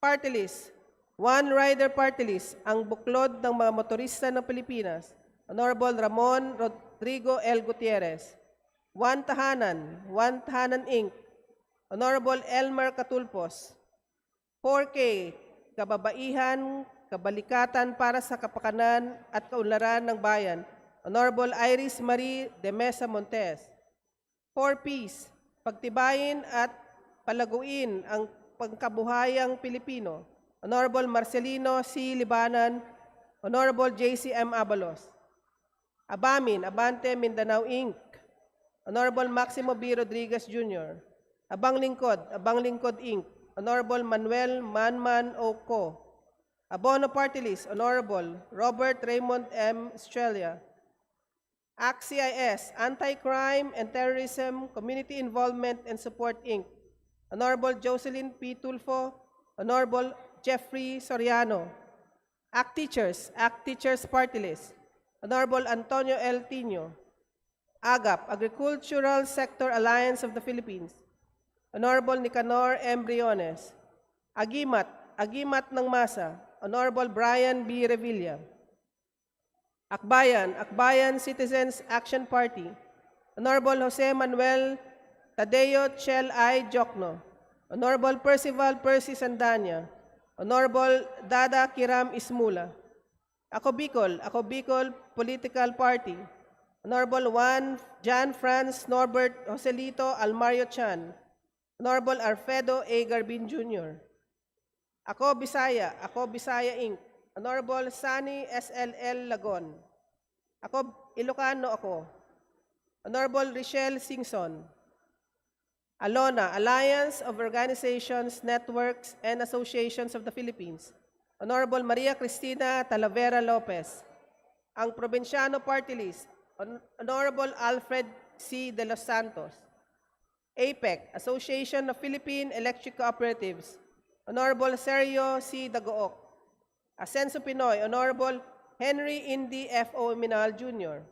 Party list. One rider party list, ang buklod ng mga motorista ng Pilipinas, Honorable Ramon Rodrigo L. Gutierrez. One Tahanan Inc., Honorable Elmer Catulpos. 4K, Kababaihan, Kabalikatan para sa Kapakanan at Kaunlaran ng Bayan, Honorable Iris Marie de Mesa Montes. 4Ps, Pagtibayin at Palaguin ang Pangkabuhayang Pilipino, Honorable Marcelino C. Libanan, Honorable J.C.M. Abalos. Abamin, Abante Mindanao Inc., Honorable Maximo B. Rodriguez Jr. Abang Lingkod Inc., Honorable Manuel Manman O. Co. Abono Party List, Honorable Robert Raymond M. Estrella. ACT-CIS, Anti-Crime and Terrorism, Community Involvement and Support Inc., Honorable Jocelyn P. Tulfo, Honorable Jeffrey Soriano. ACT Teachers Party List, Honorable Antonio L. Tino. AGAP, Agricultural Sector Alliance of the Philippines, Honorable Nicanor M. Briones. Agimat ng Masa, Honorable Brian B. Revilla. Akbayan Citizens Action Party, Honorable Jose Manuel Tadeo Chel I. Jokno. Honorable Percival Percy Sandanya. Honorable Dada Kiram Ismula. Ako Bicol Political Party, Honorable John Franz Norbert Joselito Almario Chan. Honorable Alfredo A. Garbin Jr. Ako Bisaya Inc., Honorable Sunny SLL Lagon. Ako Ilocano Honorable Richelle Singson. Alona, Alliance of Organizations, Networks, and Associations of the Philippines, Honorable Maria Cristina Talavera Lopez. Ang Provinciano Party List, Honorable Alfred C. De Los Santos. APEC, Association of Philippine Electric Cooperatives, Honorable Sergio C. Dagook. Asenso Pinoy, Honorable Henry Indy F. O. Minal Jr.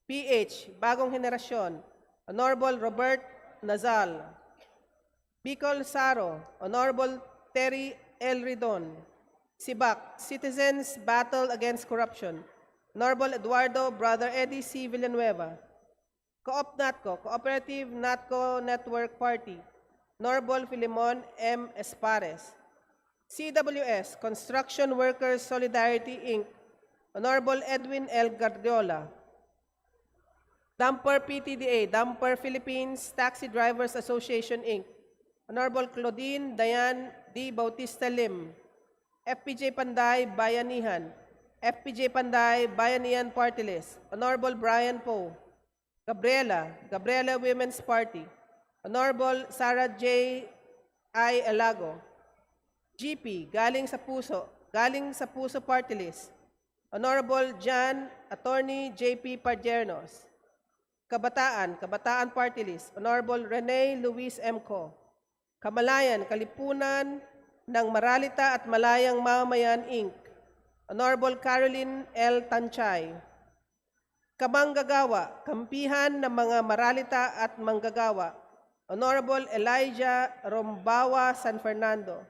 PH, Bagong Henerasyon, Honorable Robert Nazal. Bicol Saro, Honorable Terry L. Ridon. SIBAC, Citizens Battle Against Corruption, Honorable Eduardo Brother Eddie C. Villanueva. COOP-NATCO, Cooperative NATCO Network Party, Honorable Filimon M. Espares. CWS, Construction Workers Solidarity Inc., Honorable Edwin L. Guardiola. Dumper PTDA, Dumper Philippines Taxi Drivers Association, Inc. Honorable Claudine Dayan D. Bautista Lim. FPJ Panday, Bayanihan. FPJ Panday, Bayanihan Party List. Honorable Brian Poe. Gabriela Women's Party. Honorable Sarah J. I. Elago. GP, Galing sa Puso Party List. Honorable John Attorney J.P. Padiernos. Kabataan Party List. Honorable Rene Luis M. Co. Kamalayan, Kalipunan ng Maralita at Malayang Mamamayan, Inc. Honorable Caroline L. Tanchay. Kamanggagawa, Kampihan ng mga Maralita at Manggagawa. Honorable Elijah Rombawa San Fernando.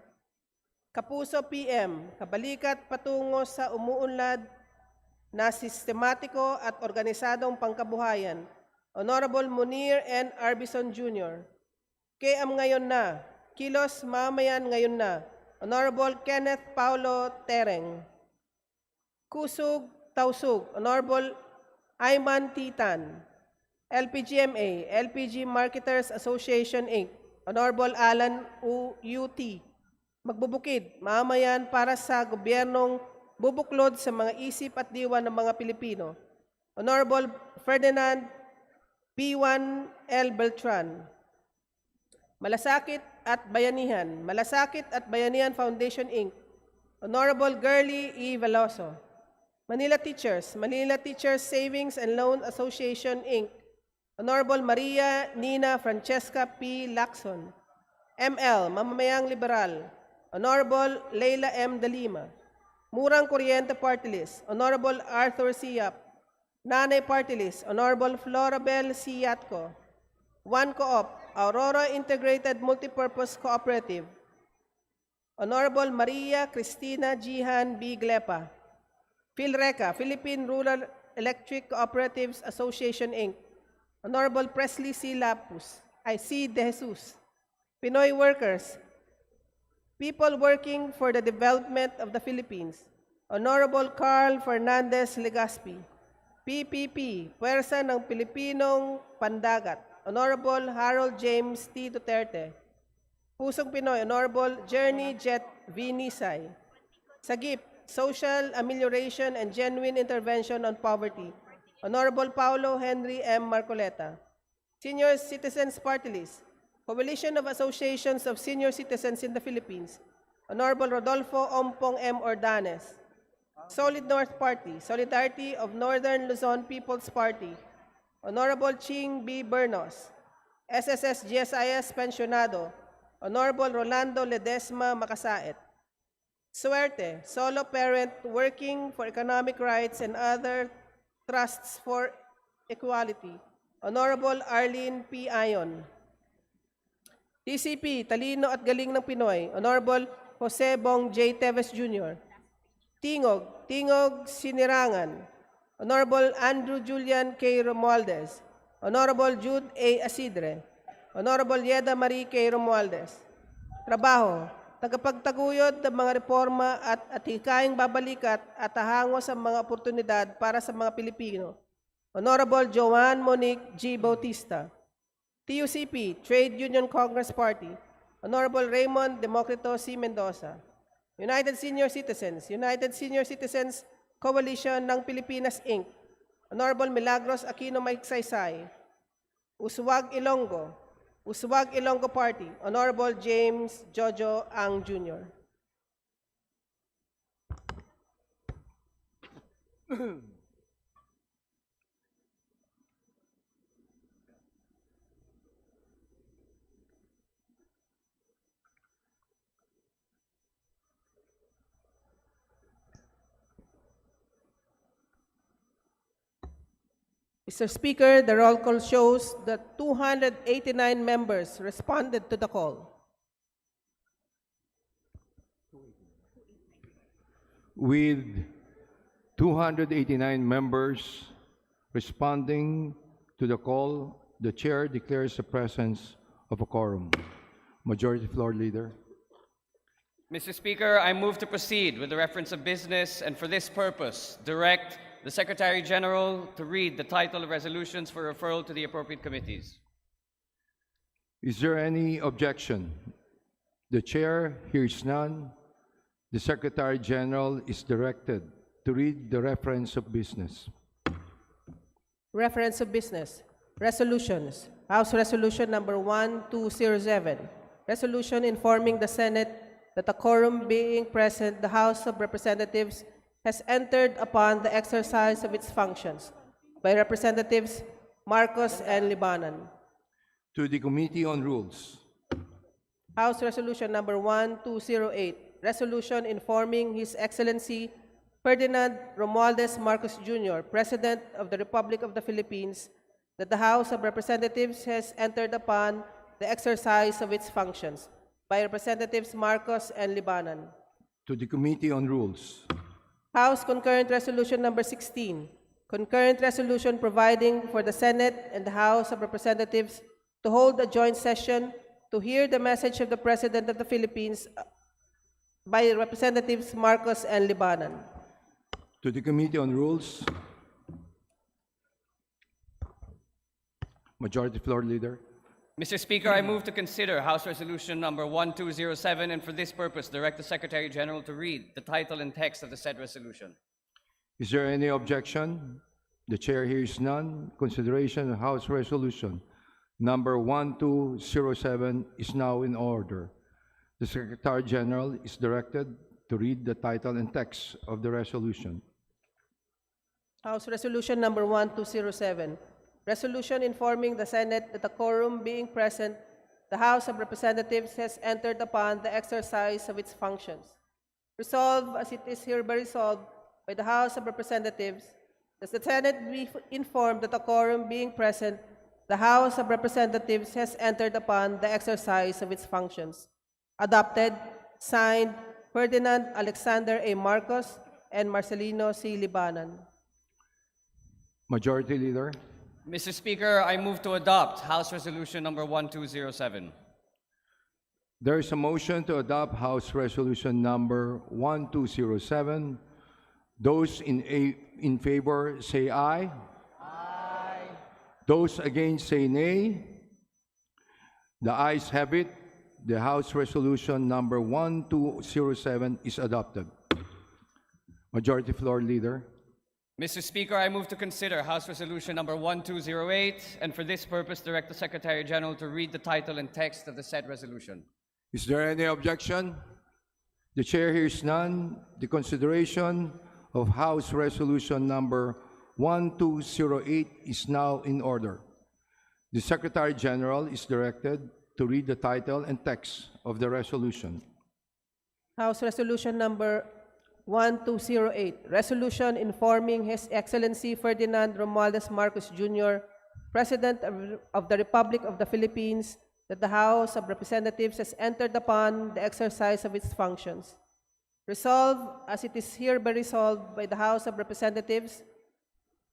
Kapuso PM, kabalikat patungo sa umuunlad na sistematiko at organisadong pangkabuhayan. Honorable Munir N. Arbison Jr. KM ngayon na, Kilos Mamayan ngayon na. Honorable Kenneth Paulo Tereng. Kusug Tausug, Honorable Ayman Titan. LPGMA, LPG Marketers Association, Inc. Honorable Alan UT. Magbubukid, mamayan para sa gobyernong bubuklod sa mga isip at diwa ng mga Pilipino. Honorable Ferdinand B1 L. Beltran. Malasakit at Bayanihan Foundation, Inc. Honorable Girly E. Veloso. Manila Teachers Savings and Loan Association, Inc. Honorable Maria Nina Francesca P. Lacson. ML, Mamamayang Liberal. Honorable Leila M. Dalima. Murang Kuryente Party List. Honorable Arthur Siap. Nanay Party List. Honorable Florabel C. Yatco. One Co-op, Aurora Integrated Multipurpose Cooperative. Honorable Maria Cristina Jihan B. Glepa. PhilReca, Philippine Rural Electric Cooperatives Association, Inc. Honorable Presley C. De Jesus. Pinoy Workers, People Working for the Development of the Philippines. Honorable Carl Fernandez Legaspi. PPP, Puwersa ng Pilipinong Pandagat. Honorable Harold James T. Duterte. Pusong Pinoy, Honorable Journey Jet V. Nisay. Sagip, Social Amelioration and Genuine Intervention on Poverty. Honorable Paulo Henry M. Marcoleta. Senior Citizens Party List, Coalition of Associations of Senior Citizens in the Philippines. Honorable Rodolfo Ompong M. Ordanes. Solid North Party, Solidarity of Northern Luzon People's Party. Honorable Ching B. Bernos. SSS GSIS Pensionado. Honorable Rolando Ledesma Makasaet. Suerte, Solo Parent Working for Economic Rights and Other Trusts for Equality. Honorable Arlene P. Ayon. TCP, Talino at Galing ng Pinoy. Honorable Jose Bong J. Teves Jr. Tingog Sinirangan. Honorable Andrew Julian K. Romualdez. Honorable Jude A. Asidre. Honorable Yeda Marie K. Romualdez. Trabaho, tagapagtaguyod ng mga reforma at hikayang babalikat at hahango sa mga oportunidad para sa mga Pilipino. Honorable Joanne Monique G. Bautista. TUCP, Trade Union Congress Party. Honorable Raymond Democrito C. Mendoza. United Senior Citizens Coalition ng Pilipinas, Inc. Honorable Milagros Aquino Magsaysay. Uswag Ilonggo Party. Honorable James Jojo Ang Jr. Mr. Speaker, the roll call shows that 289 members responded to the call. With 289 members responding to the call, the chair declares the presence of a quorum. Majority Floor Leader. Mr. Speaker, I move to proceed with the reference of business and for this purpose, direct the Secretary General to read the title of resolutions for referral to the appropriate committees. Is there any objection? The chair hears none. The Secretary General is directed to read the reference of business. Reference of business. Resolutions. House Resolution number 1207. Resolution informing the Senate that a quorum being present, the House of Representatives has entered upon the exercise of its functions by Representatives Marcos and Libanon. To the Committee on Rules. House Resolution number 1208. Resolution informing His Excellency Ferdinand Romualdez Marcos Jr., President of the Republic of the Philippines, that the House of Representatives has entered upon the exercise of its functions by Representatives Marcos and Libanon. To the Committee on Rules. House Concurrent Resolution number 16. Concurrent resolution providing for the Senate and the House of Representatives to hold a joint session to hear the message of the President of the Philippines by Representatives Marcos and Libanon. To the Committee on Rules. Majority Floor Leader. Mr. Speaker, I move to consider House Resolution number 1207 and for this purpose, direct the Secretary General to read the title and text of the said resolution. Is there any objection? The chair hears none. Consideration of House Resolution number 1207 is now in order. The Secretary General is directed to read the title and text of the resolution. House Resolution number 1207. Resolution informing the Senate that a quorum being present, the House of Representatives has entered upon the exercise of its functions. Resolved as it is hereby resolved by the House of Representatives, that the Senate be informed that a quorum being present, the House of Representatives has entered upon the exercise of its functions. Adopted, signed, Ferdinand Alexander A. Marcos and Marcelino C. Libanon. Majority Leader. Mr. Speaker, I move to adopt House Resolution number 1207. There is a motion to adopt House Resolution number 1207. Those in favor say aye. Aye. Those against say nay. The ayes have it. The House Resolution number 1207 is adopted. Majority Floor Leader. Mr. Speaker, I move to consider House Resolution number 1208 and for this purpose, direct the Secretary General to read the title and text of the said resolution. Is there any objection? The chair hears none. The consideration of House Resolution number 1208 is now in order. The Secretary General is directed to read the title and text of the resolution. House Resolution number 1208. Resolution informing His Excellency Ferdinand Romualdez Marcos Jr., President of the Republic of the Philippines, that the House of Representatives has entered upon the exercise of its functions. Resolved, as it is hereby resolved by the House of Representatives,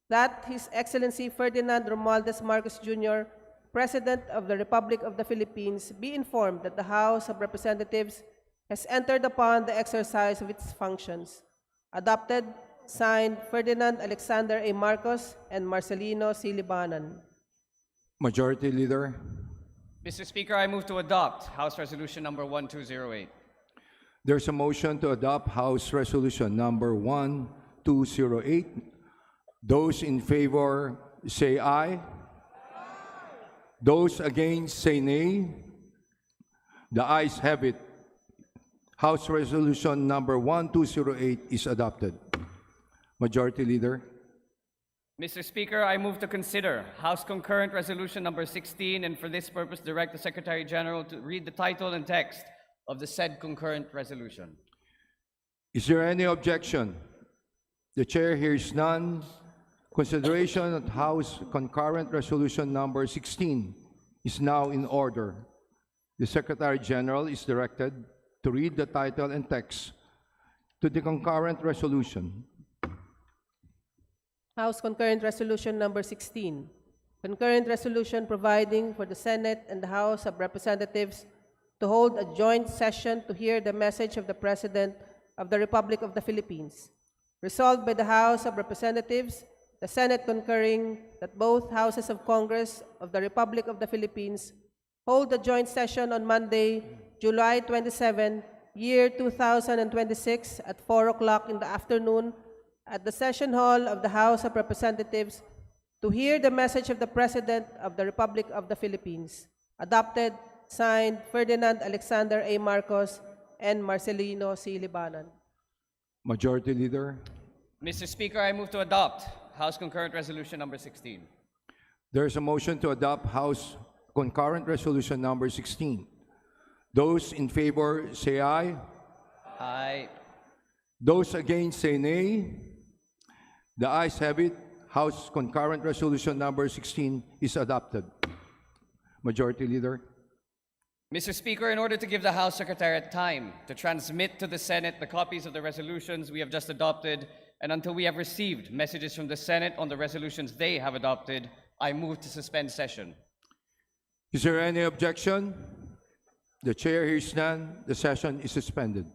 that His Excellency Ferdinand Romualdez Marcos Jr., President of the Republic of the Philippines, be informed that the House of Representatives has entered upon the exercise of its functions. Adopted, signed, Ferdinand Alexander A. Marcos and Marcelino C. Libanon. Majority Leader. Mr. Speaker, I move to adopt House Resolution number 1208. There's a motion to adopt House Resolution number 1208. Those in favor say aye. Those against say nay. The ayes have it. House Resolution number 1208 is adopted. Majority Leader. Mr. Speaker, I move to consider House Concurrent Resolution number 16 and for this purpose, direct the Secretary General to read the title and text of the said concurrent resolution. Is there any objection? The chair hears none. Consideration of House Concurrent Resolution number 16 is now in order. The Secretary General is directed to read the title and text to the concurrent resolution. House Concurrent Resolution number 16. Concurrent resolution providing for the Senate and the House of Representatives to hold a joint session to hear the message of the President of the Republic of the Philippines. Resolved by the House of Representatives, the Senate concurring that both Houses of Congress of the Republic of the Philippines hold a joint session on Monday, July 27, year 2026 at 4 o'clock in the afternoon at the Session Hall of the House of Representatives to hear the message of the President of the Republic of the Philippines. Adopted, signed, Ferdinand Alexander A. Marcos and Marcelino C. Libanan. Majority Leader. Mr. Speaker, I move to adopt House Concurrent Resolution number 16. There is a motion to adopt House Concurrent Resolution number 16. Those in favor say aye. Aye. Those against say nay. The ayes have it. House Concurrent Resolution number 16 is adopted. Majority Leader. Mr. Speaker, in order to give the House Secretariat time to transmit to the Senate the copies of the resolutions we have just adopted, and until we have received messages from the Senate on the resolutions they have adopted, I move to suspend session. Is there any objection? The chair hears none. The session is suspended.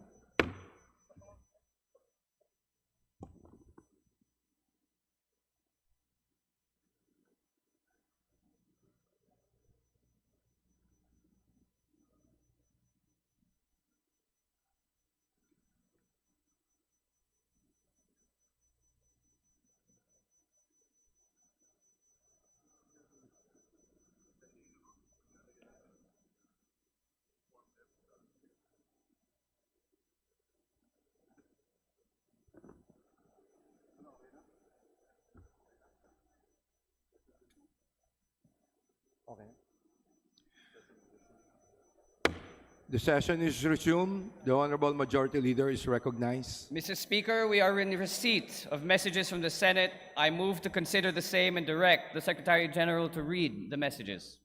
The session is resumed. The Honorable Majority Leader is recognized. Mr. Speaker, we are in receipt of messages from the Senate. I move to consider the same and direct the Secretary General to read the messages.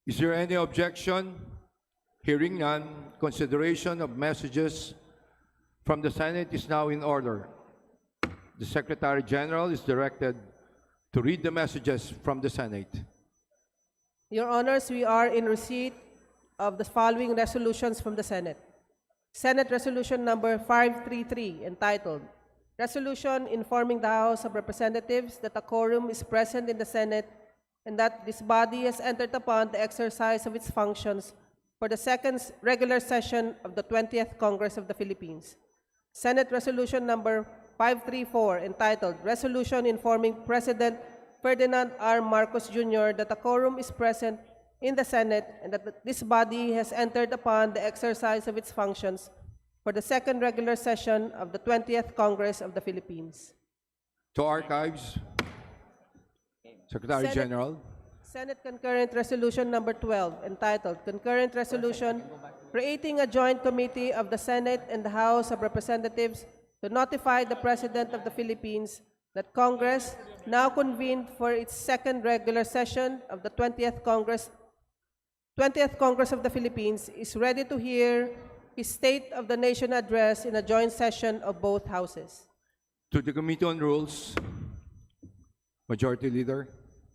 Is there any objection? Hearing none, consideration of messages from the Senate is now in order. The Secretary General is directed to read the messages from the Senate. Your Honors, we are in receipt of the following resolutions from the Senate. Senate Resolution number 533, entitled, Resolution informing the House of Representatives that a quorum is present in the Senate and that this body has entered upon the exercise of its functions for the second regular session of the 20th Congress of the Philippines. Senate Resolution number 534, entitled, Resolution informing President Ferdinand R. Marcos Jr. that a quorum is present in the Senate and that this body has entered upon the exercise of its functions for the second regular session of the 20th Congress of the Philippines. To Archives, Secretary Senate- General. Senate Concurrent Resolution number 12, entitled, Concurrent Resolution creating a joint committee of the Senate and the House of Representatives to notify the President of the Philippines that Congress, now convened for its second regular session of the 20th Congress of the Philippines, is ready to hear his State of the Nation address in a joint session of both houses. To the Committee on Rules, Majority Leader.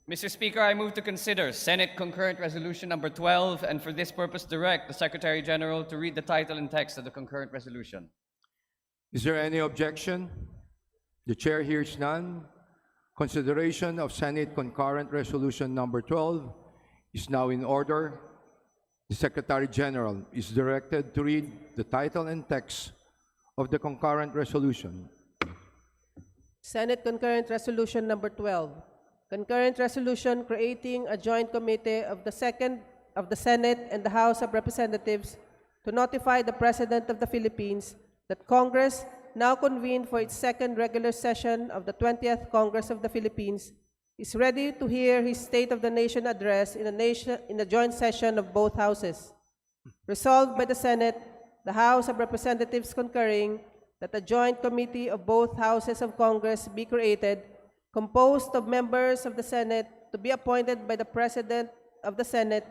Mr. Speaker, I move to consider Senate Concurrent Resolution number 12, and for this purpose direct the Secretary General to read the title and text of the concurrent resolution. Is there any objection? The chair hears none. Consideration of Senate Concurrent Resolution number 12 is now in order. The Secretary General is directed to read the title and text of the concurrent resolution. Senate Concurrent Resolution number 12. Concurrent Resolution creating a joint committee of the Senate and the House of Representatives to notify the President of the Philippines that Congress, now convened for its second regular session of the 20th Congress of the Philippines, is ready to hear his State of the Nation address in a joint session of both houses. Resolved by the Senate, the House of Representatives concurring that a joint committee of both houses of Congress be created, composed of members of the Senate to be appointed by the President of the Senate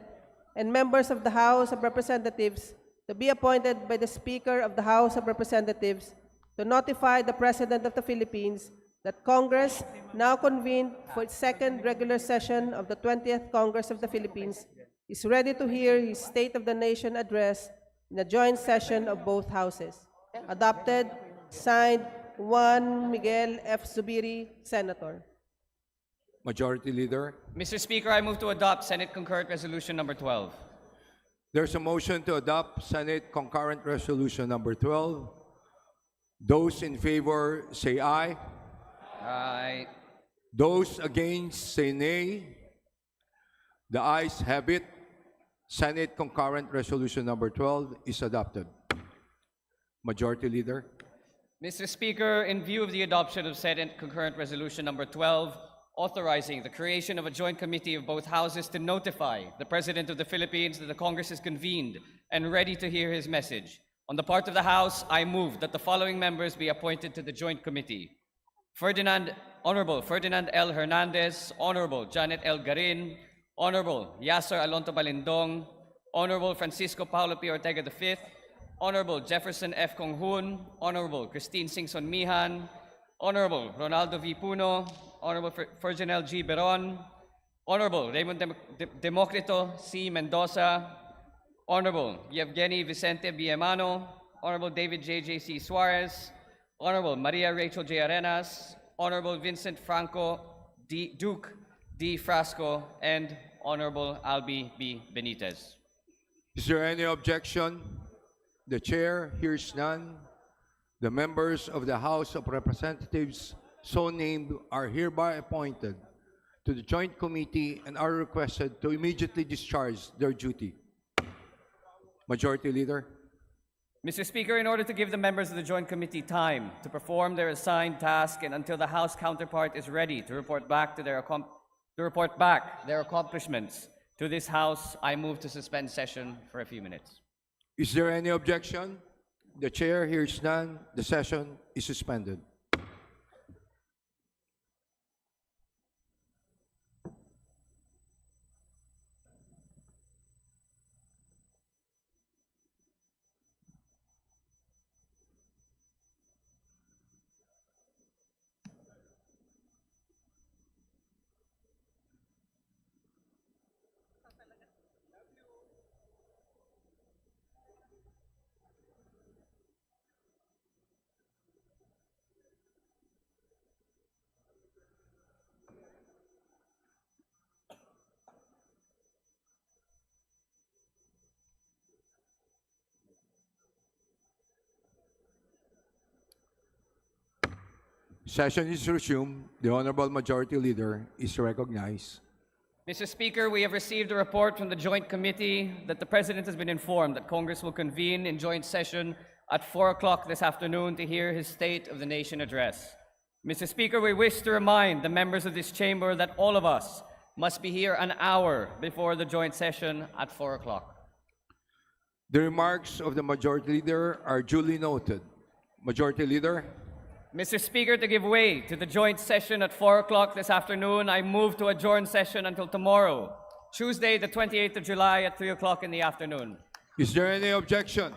and members of the House of Representatives to be appointed by the Speaker of the House of Representatives to notify the President of the Philippines that Congress, now convened for its second regular session of the 20th Congress of the Philippines, is ready to hear his State of the Nation address in the joint session of both houses. Adopted, signed, Juan Miguel F. Zubiri, Senator. Majority Leader. Mr. Speaker, I move to adopt Senate Concurrent Resolution number 12. There's a motion to adopt Senate Concurrent Resolution number 12. Those in favor say aye. Aye. Those against say nay. The ayes have it. Senate Concurrent Resolution number 12 is adopted. Majority Leader. Mr. Speaker, in view of the adoption of Senate Concurrent Resolution number 12, authorizing the creation of a joint committee of both houses to notify the President of the Philippines that the Congress is convened and ready to hear his message. On the part of the House, I move that the following members be appointed to the joint committee. Honorable Ferdinand L. Hernandez, Honorable Janet L. Garin, Honorable Yasser Alonto Balindong, Honorable Francisco Paulo P. Ortega V, Honorable Jefferson F. Conghun, Honorable Christine Singson Mihan, Honorable Ronaldo V. Puno, Honorable Ferginel G. Beron, Honorable Raymond Democrito C. Mendoza, Honorable Yevgeny Vicente Biemano, Honorable David J.J.C. Suarez, Honorable Maria Rachel J. Arenas, Honorable Vincent Franco Duke D. Frasco, and Honorable Albi B. Benitez. Is there any objection? The chair hears none. The members of the House of Representatives so named are hereby appointed to the joint committee and are requested to immediately discharge their duty. Majority Leader. Mr. Speaker, in order to give the members of the Joint Committee time to perform their assigned task and until the House counterpart is ready to report back their accomplishments to this House, I move to suspend session for a few minutes. Is there any objection? The chair hears none. The session is suspended. Session is resumed. The Honorable Majority Leader is recognized. Mr. Speaker, we have received a report from the Joint Committee that the President has been informed that Congress will convene in joint session at 4 o'clock this afternoon to hear his State of the Nation address. Mr. Speaker, we wish to remind the members of this chamber that all of us must be here an hour before the joint session at 4 o'clock. The remarks of the Majority Leader are duly noted. Majority Leader. Mr. Speaker, to give way to the joint session at 4 o'clock this afternoon, I move to adjourn session until tomorrow, Tuesday, the 28th of July at 3 o'clock in the afternoon. Is there any objection?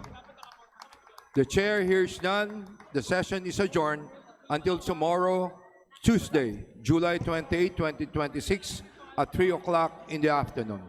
The chair hears none. The session is adjourned until tomorrow, Tuesday, July 28, 2026 at 3 o'clock in the afternoon.